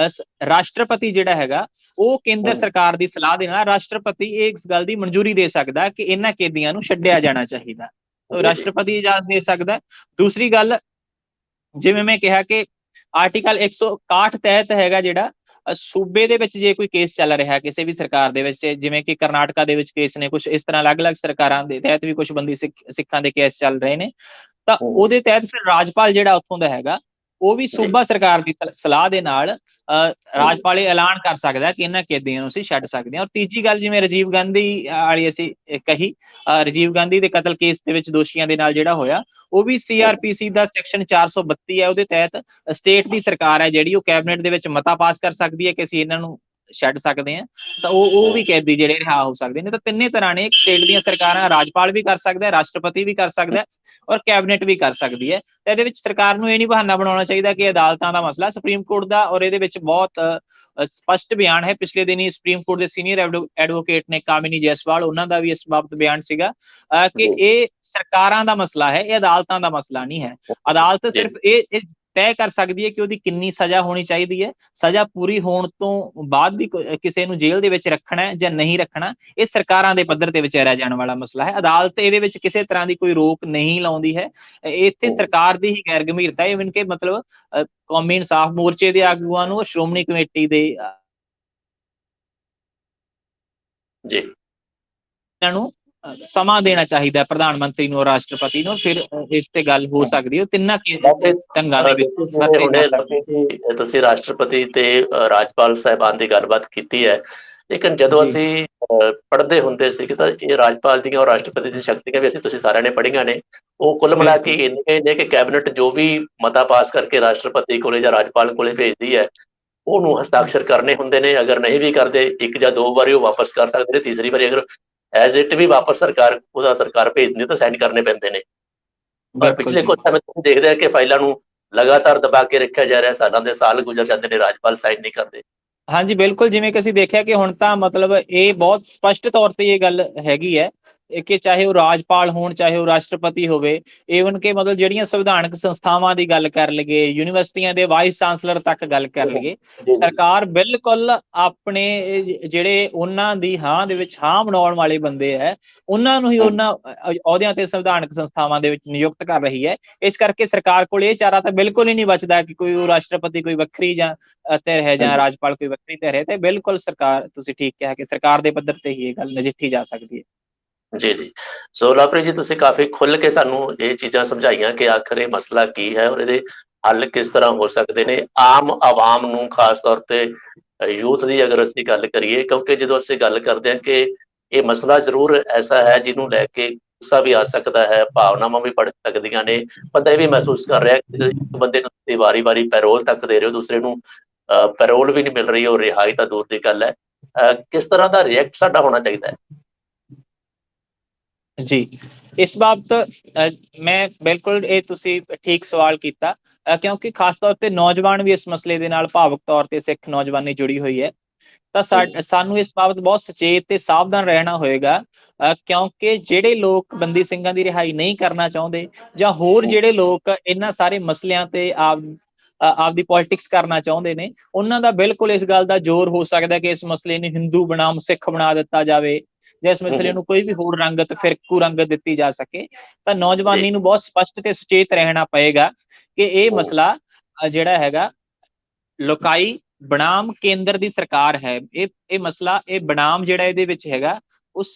ਰਾਸ਼ਟਰਪਤੀ ਜਿਹੜਾ ਹੈਗਾ ਉਹ ਕੇਂਦਰ ਸਰਕਾਰ ਦੀ ਸਲਾਹ ਦੇ ਨਾਲ ਰਾਸ਼ਟਰਪਤੀ ਇਸ ਗੱਲ ਦੀ ਮਨਜ਼ੂਰੀ ਦੇ ਸਕਦਾ ਕਿ ਇਹਨਾਂ ਕੈਦੀਆਂ ਨੂੰ ਛੱਡਿਆ ਜਾਣਾ ਚਾਹੀਦਾ। ਜੀ ਰਾਸ਼ਟਰਪਤੀ ਇਜਾਜ਼ਤ ਦੇ ਸਕਦਾ। ਦੂਸਰੀ ਗੱਲ, ਜਿਵੇਂ ਮੈਂ ਕਿਹਾ ਕਿ ਆਰਟੀਕਲ 161 ਤਹਿਤ ਹੈਗਾ ਜਿਹੜਾ ਸੂਬੇ ਦੇ ਵਿੱਚ ਜੇ ਕੋਈ ਕੇਸ ਚੱਲ ਰਿਹਾ ਕਿਸੇ ਵੀ ਸਰਕਾਰ ਦੇ ਵਿੱਚ, ਜਿਵੇਂ ਕਿ ਕਰਨਾਟਕਾ ਦੇ ਵਿੱਚ ਕੇਸ ਨੇ, ਕੁਝ ਇਸ ਤਰ੍ਹਾਂ ਅਲੱਗ-ਅਲੱਗ ਸਰਕਾਰਾਂ ਦੇ ਤਹਿਤ ਵੀ ਕੁਝ ਬੰਦੀ ਸਿੱਖਾਂ ਦੇ ਕੇਸ ਚੱਲ ਰਹੇ ਨੇ, ਤਾਂ ਉਹਦੇ ਤਹਿਤ ਫਿਰ ਰਾਜਪਾਲ ਜਿਹੜਾ ਉੱਥੋਂ ਦਾ ਹੈਗਾ ਉਹ ਵੀ ਸੂਬਾ ਸਰਕਾਰ ਦੀ ਸਲਾਹ ਦੇ ਨਾਲ ਰਾਜਪਾਲ ਇਹ ਐਲਾਨ ਕਰ ਸਕਦਾ ਕਿ ਇਹਨਾਂ ਕੈਦੀਆਂ ਨੂੰ ਅਸੀਂ ਛੱਡ ਸਕਦੇ ਹਾਂ। ਔਰ ਤੀਜੀ ਗੱਲ, ਜਿਵੇਂ ਰਾਜੀਵ ਗਾਂਧੀ ਵਾਲੀ ਅਸੀਂ ਕਹੀ, ਰਾਜੀਵ ਗਾਂਧੀ ਦੇ ਕਤਲ ਕੇਸ ਦੇ ਵਿੱਚ ਦੋਸ਼ੀਆਂ ਦੇ ਨਾਲ ਜਿਹੜਾ ਹੋਇਆ, ਉਹ ਵੀ CRPC ਦਾ ਸੈਕਸ਼ਨ 432 ਹੈ, ਉਹਦੇ ਤਹਿਤ ਸਟੇਟ ਦੀ ਸਰਕਾਰ ਹੈ ਜਿਹੜੀ ਉਹ ਕੈਬਨਿਟ ਦੇ ਵਿੱਚ ਮਤਾ ਪਾਸ ਕਰ ਸਕਦੀ ਹੈ ਕਿ ਅਸੀਂ ਇਹਨਾਂ ਨੂੰ ਛੱਡ ਸਕਦੇ ਹਾਂ। ਤਾਂ ਉਹ ਵੀ ਕੈਦੀ ਜਿਹੜੇ ਰਿਹਾ ਹੋ ਸਕਦੇ ਨੇ। ਤਾਂ ਤਿੰਨੇ ਤਰ੍ਹਾਂ ਨੇ, ਸਟੇਟ ਦੀਆਂ ਸਰਕਾਰਾਂ, ਰਾਜਪਾਲ ਵੀ ਕਰ ਸਕਦਾ, ਰਾਸ਼ਟਰਪਤੀ ਵੀ ਕਰ ਸਕਦਾ ਔਰ ਕੈਬਨਿਟ ਵੀ ਕਰ ਸਕਦੀ ਹੈ। ਤੇ ਇਹਦੇ ਵਿੱਚ ਸਰਕਾਰ ਨੂੰ ਇਹ ਨਹੀਂ ਬਹਾਨਾ ਬਣਾਉਣਾ ਚਾਹੀਦਾ ਕਿ ਅਦਾਲਤਾਂ ਦਾ ਮਸਲਾ ਸੁਪਰੀਮ ਕੋਰਟ ਦਾ, ਔਰ ਇਹਦੇ ਵਿੱਚ ਬਹੁਤ ਸਪਸ਼ਟ ਬਿਆਨ ਹੈ। ਪਿਛਲੇ ਦਿਨੀ ਸੁਪਰੀਮ ਕੋਰਟ ਦੇ ਸੀਨੀਅਰ ਐਡਵੋਕੇਟ ਨੇ ਕਾਮਿਨੀ ਜੈਸਵਾਲ, ਉਹਨਾਂ ਦਾ ਵੀ ਇਸ ਬਾਬਤ ਬਿਆਨ ਸੀਗਾ ਕਿ ਇਹ ਸਰਕਾਰਾਂ ਦਾ ਮਸਲਾ ਹੈ, ਇਹ ਅਦਾਲਤਾਂ ਦਾ ਮਸਲਾ ਨਹੀਂ ਹੈ। ਅਦਾਲਤ ਸਿਰਫ ਇਹ ਤੈਅ ਕਰ ਸਕਦੀ ਹੈ ਕਿ ਉਹਦੀ ਕਿੰਨੀ ਸਜ਼ਾ ਹੋਣੀ ਚਾਹੀਦੀ ਹੈ। ਸਜ਼ਾ ਪੂਰੀ ਹੋਣ ਤੋਂ ਬਾਅਦ ਵੀ ਕਿਸੇ ਨੂੰ ਜੇਲ੍ਹ ਦੇ ਵਿੱਚ ਰੱਖਣਾ ਜਾਂ ਨਹੀਂ ਰੱਖਣਾ, ਇਹ ਸਰਕਾਰਾਂ ਦੇ ਪੱਧਰ ਤੇ ਵਿਚਾਰਿਆ ਜਾਣ ਵਾਲਾ ਮਸਲਾ ਹੈ। ਅਦਾਲਤ ਇਹਦੇ ਵਿੱਚ ਕਿਸੇ ਤਰ੍ਹਾਂ ਦੀ ਕੋਈ ਰੋਕ ਨਹੀਂ ਲਾਉਂਦੀ ਹੈ। ਇੱਥੇ ਸਰਕਾਰ ਦੀ ਹੀ ਗੈਰ ਗੰਭੀਰਤਾ, ਇਵਨ ਕਿ ਮਤਲਬ ਕੌਮੀ ਇਨਸਾਫ ਮੋਰਚੇ ਦੇ ਆਗੂਆਂ ਨੂੰ, ਸ਼੍ਰੋਮਣੀ ਕਮੇਟੀ ਦੇ ਜੀ ਇਹਨਾਂ ਨੂੰ ਸਮਾਂ ਦੇਣਾ ਚਾਹੀਦਾ ਪ੍ਰਧਾਨ ਮੰਤਰੀ ਨੂੰ, ਰਾਸ਼ਟਰਪਤੀ ਨੂੰ, ਫਿਰ ਇਸ ਤੇ ਗੱਲ ਹੋ ਸਕਦੀ ਹੈ। ਤਿੰਨਾਂ ਢੰਗਾਂ ਦੇ ਵਿੱਚ ਤੁਸੀਂ ਰਾਸ਼ਟਰਪਤੀ ਤੇ ਰਾਜਪਾਲ ਸਾਹਿਬਾਨ ਦੀ ਗੱਲਬਾਤ ਕੀਤੀ ਹੈ, ਲੇਕਿਨ ਜਦੋਂ ਅਸੀਂ ਪੜ੍ਹਦੇ ਹੁੰਦੇ ਸੀ ਤਾਂ ਇਹ ਰਾਜਪਾਲ ਦੀਆਂ ਔਰ ਰਾਸ਼ਟਰਪਤੀ ਦੀਆਂ ਸ਼ਕਤੀਆਂ ਵੀ ਤੁਸੀਂ ਸਾਰਿਆਂ ਨੇ ਪੜ੍ਹੀਆਂ ਨੇ। ਉਹ ਕੁੱਲ ਮਿਲਾ ਕੇ ਇੰਨੇ ਨੇ ਕਿ ਕੈਬਨਿਟ ਜੋ ਵੀ ਮਤਾ ਪਾਸ ਕਰਕੇ ਰਾਸ਼ਟਰਪਤੀ ਕੋਲੇ ਜਾਂ ਰਾਜਪਾਲ ਕੋਲੇ ਭੇਜਦੀ ਹੈ, ਉਹਨੂੰ ਹਸਤਾਖਰ ਕਰਨੇ ਹੁੰਦੇ ਨੇ। ਅਗਰ ਨਹੀਂ ਵੀ ਕਰਦੇ, 1 ਜਾਂ 2 ਵਾਰੀ ਉਹ ਵਾਪਸ ਕਰ ਸਕਦੇ ਨੇ, ਤੀਸਰੀ ਵਾਰੀ ਅਗਰ ਐਜ਼ ਇਟ ਵੀ ਵਾਪਸ ਸਰਕਾਰ ਭੇਜਦੀ ਤਾਂ ਸਾਈਨ ਕਰਨੇ ਪੈਂਦੇ ਨੇ। ਪਰ ਪਿਛਲੇ ਕੁਝ ਸਮੇਂ ਤੁਸੀਂ ਦੇਖਦੇ ਆ ਕਿ ਫਾਈਲਾਂ ਨੂੰ ਲਗਾਤਾਰ ਦਬਾ ਕੇ ਰੱਖਿਆ ਜਾ ਰਿਹਾ, ਸਾਲਾਂ ਦੇ ਸਾਲ ਗੁਜ਼ਰ ਜਾਂਦੇ ਨੇ, ਰਾਜਪਾਲ ਸਾਈਨ ਨਹੀਂ ਕਰਦੇ। ਹਾਂਜੀ ਬਿਲਕੁਲ, ਜਿਵੇਂ ਕਿ ਅਸੀਂ ਦੇਖਿਆ ਕਿ ਹੁਣ ਤਾਂ ਮਤਲਬ ਇਹ ਬਹੁਤ ਸਪਸ਼ਟ ਤੌਰ ਤੇ ਇਹ ਗੱਲ ਹੈਗੀ ਹੈ ਕਿ ਚਾਹੇ ਉਹ ਰਾਜਪਾਲ ਹੋਣ, ਚਾਹੇ ਉਹ ਰਾਸ਼ਟਰਪਤੀ ਹੋਵੇ, ਈਵਨ ਕਿ ਮਤਲਬ ਜਿਹੜੀਆਂ ਸੰਵਿਧਾਨਕ ਸੰਸਥਾਵਾਂ ਦੀ ਗੱਲ ਕਰ ਲਈਏ, ਯੂਨੀਵਰਸਿਟੀਆਂ ਦੇ ਵਾਈਸ ਚਾਂਸਲਰ ਤੱਕ ਗੱਲ ਕਰ ਲਈਏ, ਸਰਕਾਰ ਬਿਲਕੁਲ ਆਪਣੇ ਜਿਹੜੇ ਉਹਨਾਂ ਦੀ ਹਾਂ ਦੇ ਵਿੱਚ ਹਾਂ ਬਣਾਉਣ ਵਾਲੇ ਬੰਦੇ ਹੈ, ਉਹਨਾਂ ਨੂੰ ਹੀ ਉਹਨਾਂ ਅਹੁਦਿਆਂ ਤੇ ਸੰਵਿਧਾਨਕ ਸੰਸਥਾਵਾਂ ਦੇ ਵਿੱਚ ਨਿਯੁਕਤ ਕਰ ਰਹੀ ਹੈ। ਇਸ ਕਰਕੇ ਸਰਕਾਰ ਕੋਲ ਇਹ ਚਾਰਾ ਤਾਂ ਬਿਲਕੁਲ ਹੀ ਨਹੀਂ ਬਚਦਾ ਕਿ ਕੋਈ ਉਹ ਰਾਸ਼ਟਰਪਤੀ ਕੋਈ ਵੱਖਰੀ ਜਾਂ ਧਿਰ ਹੈ ਜਾਂ ਰਾਜਪਾਲ ਕੋਈ ਵੱਖਰੀ ਧਿਰ ਹੈ। ਤੇ ਬਿਲਕੁਲ ਸਰਕਾਰ, ਤੁਸੀਂ ਠੀਕ ਕਿਹਾ ਕਿ ਸਰਕਾਰ ਦੇ ਪੱਧਰ ਤੇ ਹੀ ਇਹ ਗੱਲ ਨਜਿੱਠੀ ਜਾ ਸਕਦੀ ਹੈ। ਜੀ ਜੀ, ਸੋ ਲਵਪ੍ਰੀਤ ਜੀ, ਤੁਸੀਂ ਕਾਫੀ ਖੁੱਲ੍ਹ ਕੇ ਸਾਨੂੰ ਇਹ ਚੀਜ਼ਾਂ ਸਮਝਾਈਆਂ ਕਿ ਆਖਰ ਇਹ ਮਸਲਾ ਕੀ ਹੈ ਔਰ ਇਹਦੇ ਹੱਲ ਕਿਸ ਤਰ੍ਹਾਂ ਹੋ ਸਕਦੇ ਨੇ। ਆਮ ਆਵਾਮ ਨੂੰ ਖਾਸ ਤੌਰ ਤੇ ਯੂਥ ਦੀ ਅਗਰ ਅਸੀਂ ਗੱਲ ਕਰੀਏ, ਕਿਉਂਕਿ ਜਦੋਂ ਅਸੀਂ ਗੱਲ ਕਰਦੇ ਹਾਂ ਕਿ ਇਹ ਮਸਲਾ ਜ਼ਰੂਰ ਐਸਾ ਹੈ ਜਿਹਨੂੰ ਲੈ ਕੇ ਗੁੱਸਾ ਵੀ ਆ ਸਕਦਾ ਹੈ, ਭਾਵਨਾਵਾਂ ਵੀ ਭੜਕ ਸਕਦੀਆਂ ਨੇ। ਬੰਦਾ ਇਹ ਵੀ ਮਹਿਸੂਸ ਕਰ ਰਿਹਾ ਕਿ ਇੱਕ ਬੰਦੇ ਨੂੰ ਤੁਸੀਂ ਵਾਰੀ-ਵਾਰੀ ਪੈਰੋਲ ਤੱਕ ਦੇ ਰਹੇ ਹੋ, ਦੂਸਰੇ ਨੂੰ ਪੈਰੋਲ ਵੀ ਨਹੀਂ ਮਿਲ ਰਹੀ, ਔਰ ਰਿਹਾਈ ਤਾਂ ਦੂਰ ਦੀ ਗੱਲ ਹੈ। ਕਿਸ ਤਰ੍ਹਾਂ ਦਾ ਰਿਐਕਟ ਸਾਡਾ ਹੋਣਾ ਚਾਹੀਦਾ ਹੈ? ਜੀ, ਇਸ ਬਾਬਤ ਮੈਂ ਬਿਲਕੁਲ ਇਹ ਤੁਸੀਂ ਠੀਕ ਸਵਾਲ ਕੀਤਾ, ਕਿਉਂਕਿ ਖਾਸ ਤੌਰ ਤੇ ਨੌਜਵਾਨ ਵੀ ਇਸ ਮਸਲੇ ਦੇ ਨਾਲ ਭਾਵੁਕ ਤੌਰ ਤੇ ਸਿੱਖ ਨੌਜਵਾਨੀ ਜੁੜੀ ਹੋਈ ਹੈ। ਤਾਂ ਸਾਨੂੰ ਇਸ ਬਾਬਤ ਬਹੁਤ ਸੁਚੇਤ ਤੇ ਸਾਵਧਾਨ ਰਹਿਣਾ ਹੋਏਗਾ, ਕਿਉਂਕਿ ਜਿਹੜੇ ਲੋਕ ਬੰਦੀ ਸਿੰਘਾਂ ਦੀ ਰਿਹਾਈ ਨਹੀਂ ਕਰਨਾ ਚਾਹੁੰਦੇ, ਜਾਂ ਹੋਰ ਜਿਹੜੇ ਲੋਕ ਇਹਨਾਂ ਸਾਰੇ ਮਸਲਿਆਂ ਤੇ ਆਪਦੀ ਪੋਲਿਟਿਕਸ ਕਰਨਾ ਚਾਹੁੰਦੇ ਨੇ, ਉਹਨਾਂ ਦਾ ਬਿਲਕੁਲ ਇਸ ਗੱਲ ਦਾ ਜ਼ੋਰ ਹੋ ਸਕਦਾ ਕਿ ਇਸ ਮਸਲੇ ਨੂੰ ਹਿੰਦੂ ਬਨਾਮ ਸਿੱਖ ਬਣਾ ਦਿੱਤਾ ਜਾਵੇ, ਜਾਂ ਇਸ ਮਸਲੇ ਨੂੰ ਕੋਈ ਵੀ ਹੋਰ ਰੰਗਤ, ਫਿਰਕੂ ਰੰਗਤ ਦਿੱਤੀ ਜਾ ਸਕੇ। ਤਾਂ ਨੌਜਵਾਨੀ ਨੂੰ ਬਹੁਤ ਸਪਸ਼ਟ ਤੇ ਸੁਚੇਤ ਰਹਿਣਾ ਪਏਗਾ ਕਿ ਇਹ ਮਸਲਾ ਜਿਹੜਾ ਹੈਗਾ ਲੋਕਾਈ ਬਨਾਮ ਕੇਂਦਰ ਦੀ ਸਰਕਾਰ ਹੈ। ਇਹ ਮਸਲਾ, ਇਹ ਬਨਾਮ ਜਿਹੜਾ ਇਹਦੇ ਵਿੱਚ ਹੈਗਾ, ਉਸ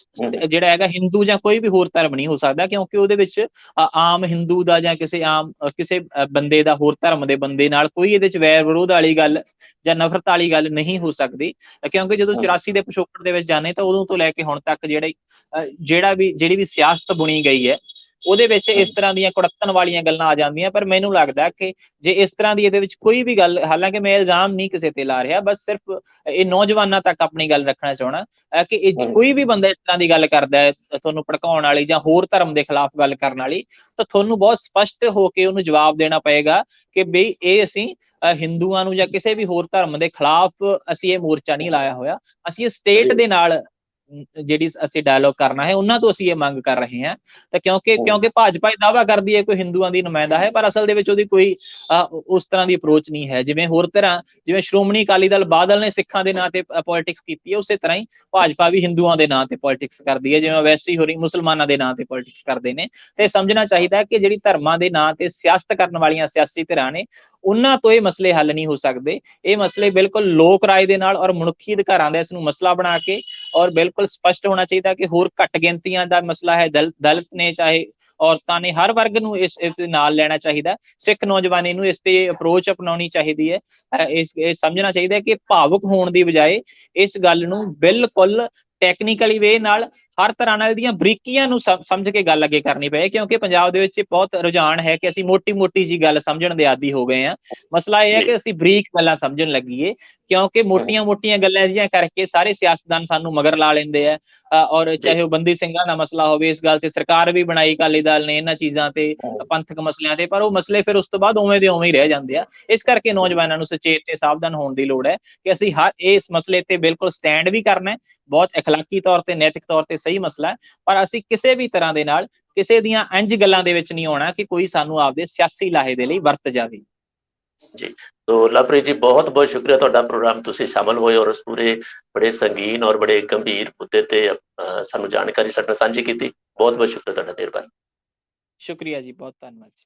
ਜਿਹੜਾ ਹੈਗਾ ਹਿੰਦੂ ਜਾਂ ਕੋਈ ਵੀ ਹੋਰ ਧਰਮ ਨਹੀਂ ਹੋ ਸਕਦਾ, ਕਿਉਂਕਿ ਉਹਦੇ ਵਿੱਚ ਆਮ ਹਿੰਦੂ ਦਾ ਜਾਂ ਕਿਸੇ ਬੰਦੇ ਦਾ, ਹੋਰ ਧਰਮ ਦੇ ਬੰਦੇ ਨਾਲ ਕੋਈ ਇਹਦੇ ਚ ਵੈਰ ਵਿਰੋਧ ਵਾਲੀ ਗੱਲ ਜਾਂ ਨਫ਼ਰਤ ਵਾਲੀ ਗੱਲ ਨਹੀਂ ਹੋ ਸਕਦੀ। ਕਿਉਂਕਿ ਜਦੋਂ 84 ਦੇ ਪਿਛੋਕੜ ਦੇ ਵਿੱਚ ਜਾਣੇ, ਤਾਂ ਉਦੋਂ ਤੋਂ ਲੈ ਕੇ ਹੁਣ ਤੱਕ ਜਿਹੜੀ ਵੀ ਸਿਆਸਤ ਬੁਣੀ ਗਈ ਹੈ, ਉਹਦੇ ਵਿੱਚ ਇਸ ਤਰ੍ਹਾਂ ਦੀਆਂ ਕੁੜੱਤਣ ਵਾਲੀਆਂ ਗੱਲਾਂ ਆ ਜਾਂਦੀਆਂ। ਪਰ ਮੈਨੂੰ ਲੱਗਦਾ ਕਿ ਜੇ ਇਸ ਤਰ੍ਹਾਂ ਦੀ ਇਹਦੇ ਵਿੱਚ ਕੋਈ ਵੀ ਗੱਲ, ਹਾਲਾਂਕਿ ਮੈਂ ਇਲਜ਼ਾਮ ਨਹੀਂ ਕਿਸੇ ਤੇ ਲਾ ਰਿਹਾ, ਬਸ ਸਿਰਫ ਇਹ ਨੌਜਵਾਨਾਂ ਤੱਕ ਆਪਣੀ ਗੱਲ ਰੱਖਣਾ ਚਾਹਣਾ ਕਿ ਕੋਈ ਵੀ ਬੰਦਾ ਇਸ ਤਰ੍ਹਾਂ ਦੀ ਗੱਲ ਕਰਦਾ ਹੈ ਤੁਹਾਨੂੰ ਭੜਕਾਉਣ ਵਾਲੀ ਜਾਂ ਹੋਰ ਧਰਮ ਦੇ ਖਿਲਾਫ ਗੱਲ ਕਰਨ ਵਾਲੀ, ਤਾਂ ਤੁਹਾਨੂੰ ਬਹੁਤ ਸਪਸ਼ਟ ਹੋ ਕੇ ਉਹਨੂੰ ਜਵਾਬ ਦੇਣਾ ਪਏਗਾ ਕਿ ਬਈ ਇਹ ਅਸੀਂ ਹਿੰਦੂਆਂ ਨੂੰ ਜਾਂ ਕਿਸੇ ਵੀ ਹੋਰ ਧਰਮ ਦੇ ਖਿਲਾਫ ਅਸੀਂ ਇਹ ਮੋਰਚਾ ਨਹੀਂ ਲਾਇਆ ਹੋਇਆ, ਅਸੀਂ ਇਹ ਸਟੇਟ ਦੇ ਨਾਲ ਜਿਹੜੀ ਅਸੀਂ ਡਾਇਲੋਗ ਕਰਨਾ ਹੈ, ਉਹਨਾਂ ਤੋਂ ਅਸੀਂ ਇਹ ਮੰਗ ਕਰ ਰਹੇ ਹਾਂ। ਤਾਂ ਕਿਉਂਕਿ ਭਾਜਪਾ ਇਹ ਦਾਅਵਾ ਕਰਦੀ ਹੈ ਕੋਈ ਹਿੰਦੂਆਂ ਦੀ ਨੁਮਾਇੰਦਾ ਹੈ, ਪਰ ਅਸਲ ਦੇ ਵਿੱਚ ਉਹਦੀ ਕੋਈ ਉਸ ਤਰ੍ਹਾਂ ਦੀ ਅਪਰੋਚ ਨਹੀਂ ਹੈ। ਜਿਵੇਂ ਹੋਰ ਤਰ੍ਹਾਂ, ਜਿਵੇਂ ਸ਼੍ਰੋਮਣੀ ਅਕਾਲੀ ਦਲ ਬਾਦਲ ਨੇ ਸਿੱਖਾਂ ਦੇ ਨਾਂ ਤੇ ਪੋਲਿਟਿਕਸ ਕੀਤੀ ਹੈ, ਉਸੇ ਤਰ੍ਹਾਂ ਹੀ ਭਾਜਪਾ ਵੀ ਹਿੰਦੂਆਂ ਦੇ ਨਾਂ ਤੇ ਪੋਲਿਟਿਕਸ ਕਰਦੀ ਹੈ, ਜਿਵੇਂ ਵੈਸੀ ਹੋਰੀ ਮੁਸਲਮਾਨਾਂ ਦੇ ਨਾਂ ਤੇ ਪੋਲਿਟਿਕਸ ਕਰਦੇ ਨੇ। ਤੇ ਸਮਝਣਾ ਚਾਹੀਦਾ ਕਿ ਜਿਹੜੀ ਧਰਮਾਂ ਦੇ ਨਾਂ ਤੇ ਸਿਆਸਤ ਕਰਨ ਵਾਲੀਆਂ ਸਿਆਸੀ ਧਿਰਾਂ ਨੇ, ਉਹਨਾਂ ਤੋਂ ਇਹ ਮਸਲੇ ਹੱਲ ਨਹੀਂ ਹੋ ਸਕਦੇ। ਇਹ ਮਸਲੇ ਬਿਲਕੁਲ ਲੋਕ ਰਾਏ ਦੇ ਨਾਲ ਔਰ ਮਨੁੱਖੀ ਅਧਿਕਾਰਾਂ ਦਾ ਇਸ ਨੂੰ ਮਸਲਾ ਬਣਾ ਕੇ, ਔਰ ਬਿਲਕੁਲ ਸਪਸ਼ਟ ਹੋਣਾ ਚਾਹੀਦਾ ਕਿ ਹੋਰ ਘੱਟ ਗਿਣਤੀਆਂ ਦਾ ਮਸਲਾ ਹੈ, ਦਲਿਤ ਨੇ ਚਾਹੇ ਔਰਤਾਂ ਨੇ, ਹਰ ਵਰਗ ਨੂੰ ਇਸ ਦੇ ਨਾਲ ਲੈਣਾ ਚਾਹੀਦਾ। ਸਿੱਖ ਨੌਜਵਾਨੀ ਨੂੰ ਇਸ ਤੇ ਅਪਰੋਚ ਅਪਣਾਉਣੀ ਚਾਹੀਦੀ ਹੈ। ਇਹ ਸਮਝਣਾ ਚਾਹੀਦਾ ਹੈ ਕਿ ਭਾਵੁਕ ਹੋਣ ਦੀ ਬਜਾਏ ਇਸ ਗੱਲ ਨੂੰ ਬਿਲਕੁਲ ਟੈਕਨੀਕਲੀ ਵੇ ਨਾਲ, ਹਰ ਤਰ੍ਹਾਂ ਨਾਲ ਦੀਆਂ ਬਰੀਕੀਆਂ ਨੂੰ ਸਮਝ ਕੇ ਗੱਲ ਅੱਗੇ ਕਰਨੀ ਪਏ, ਕਿਉਂਕਿ ਪੰਜਾਬ ਦੇ ਵਿੱਚ ਬਹੁਤ ਰੁਝਾਨ ਹੈ ਕਿ ਅਸੀਂ ਮੋਟੀ ਜੀ ਗੱਲ ਸਮਝਣ ਦੇ ਆਦੀ ਹੋ ਗਏ ਹਾਂ। ਮਸਲਾ ਇਹ ਹੈ ਕਿ ਅਸੀਂ ਬਰੀਕ ਗੱਲਾਂ ਸਮਝਣ ਲੱਗੀਏ, ਕਿਉਂਕਿ ਮੋਟੀਆਂ ਗੱਲਾਂ ਜਿਹੀਆਂ ਕਰਕੇ ਸਾਰੇ ਸਿਆਸਤਦਾਨ ਸਾਨੂੰ ਮਗਰ ਲਾ ਲੈਂਦੇ ਆ। ਔਰ ਚਾਹੇ ਉਹ ਬੰਦੀ ਸਿੰਘਾਂ ਦਾ ਮਸਲਾ ਹੋਵੇ, ਇਸ ਗੱਲ ਤੇ ਸਰਕਾਰ ਵੀ ਬਣਾਈ ਅਕਾਲੀ ਦਲ ਨੇ, ਇਹਨਾਂ ਚੀਜ਼ਾਂ ਤੇ, ਪੰਥਕ ਮਸਲਿਆਂ ਤੇ, ਪਰ ਉਹ ਮਸਲੇ ਫਿਰ ਉਸ ਤੋਂ ਬਾਅਦ ਉਵੇਂ ਦੇ ਉਵੇਂ ਹੀ ਰਹਿ ਜਾਂਦੇ ਆ। ਇਸ ਕਰਕੇ ਨੌਜਵਾਨਾਂ ਨੂੰ ਸੁਚੇਤ ਤੇ ਸਾਵਧਾਨ ਹੋਣ ਦੀ ਲੋੜ ਹੈ ਕਿ ਅਸੀਂ ਇਸ ਮਸਲੇ ਤੇ ਬਿਲਕੁਲ ਸਟੈਂਡ ਵੀ ਕਰਨਾ, ਬਹੁਤ ਅਖਲਾਕੀ ਤੌਰ ਤੇ, ਨੈਤਿਕ ਤੌਰ ਤੇ ਸਹੀ ਮਸਲਾ ਹੈ, ਪਰ ਅਸੀਂ ਕਿਸੇ ਵੀ ਤਰ੍ਹਾਂ ਦੇ ਨਾਲ ਕਿਸੇ ਦੀਆਂ ਇੰਝ ਗੱਲਾਂ ਦੇ ਵਿੱਚ ਨਹੀਂ ਆਉਣਾ ਕਿ ਕੋਈ ਸਾਨੂੰ ਆਪਦੇ ਸਿਆਸੀ ਲਾਹੇ ਦੇ ਲਈ ਵਰਤ ਜਾਵੇ। ਜੀ, ਤੋ ਲਵਪ੍ਰੀਤ ਜੀ, ਬਹੁਤ ਸ਼ੁਕਰੀਆ ਤੁਹਾਡਾ। ਪ੍ਰੋਗਰਾਮ ਤੁਸੀਂ ਸ਼ਾਮਲ ਹੋਏ ਔਰ ਉਸ ਪੂਰੇ ਬੜੇ ਸੰਗੀਨ ਔਰ ਬੜੇ ਗੰਭੀਰ ਮੁੱਦੇ ਤੇ ਸਾਨੂੰ ਜਾਣਕਾਰੀ ਸਾਡੇ ਨਾਲ ਸਾਂਝੀ ਕੀਤੀ। ਬਹੁਤ ਸ਼ੁਕਰੀਆ ਤੁਹਾਡਾ। ਮਿਹਰਬਾਨੀ। ਸ਼ੁਕਰੀਆ ਜੀ, ਬਹੁਤ ਧੰਨਵਾਦ ਜੀ।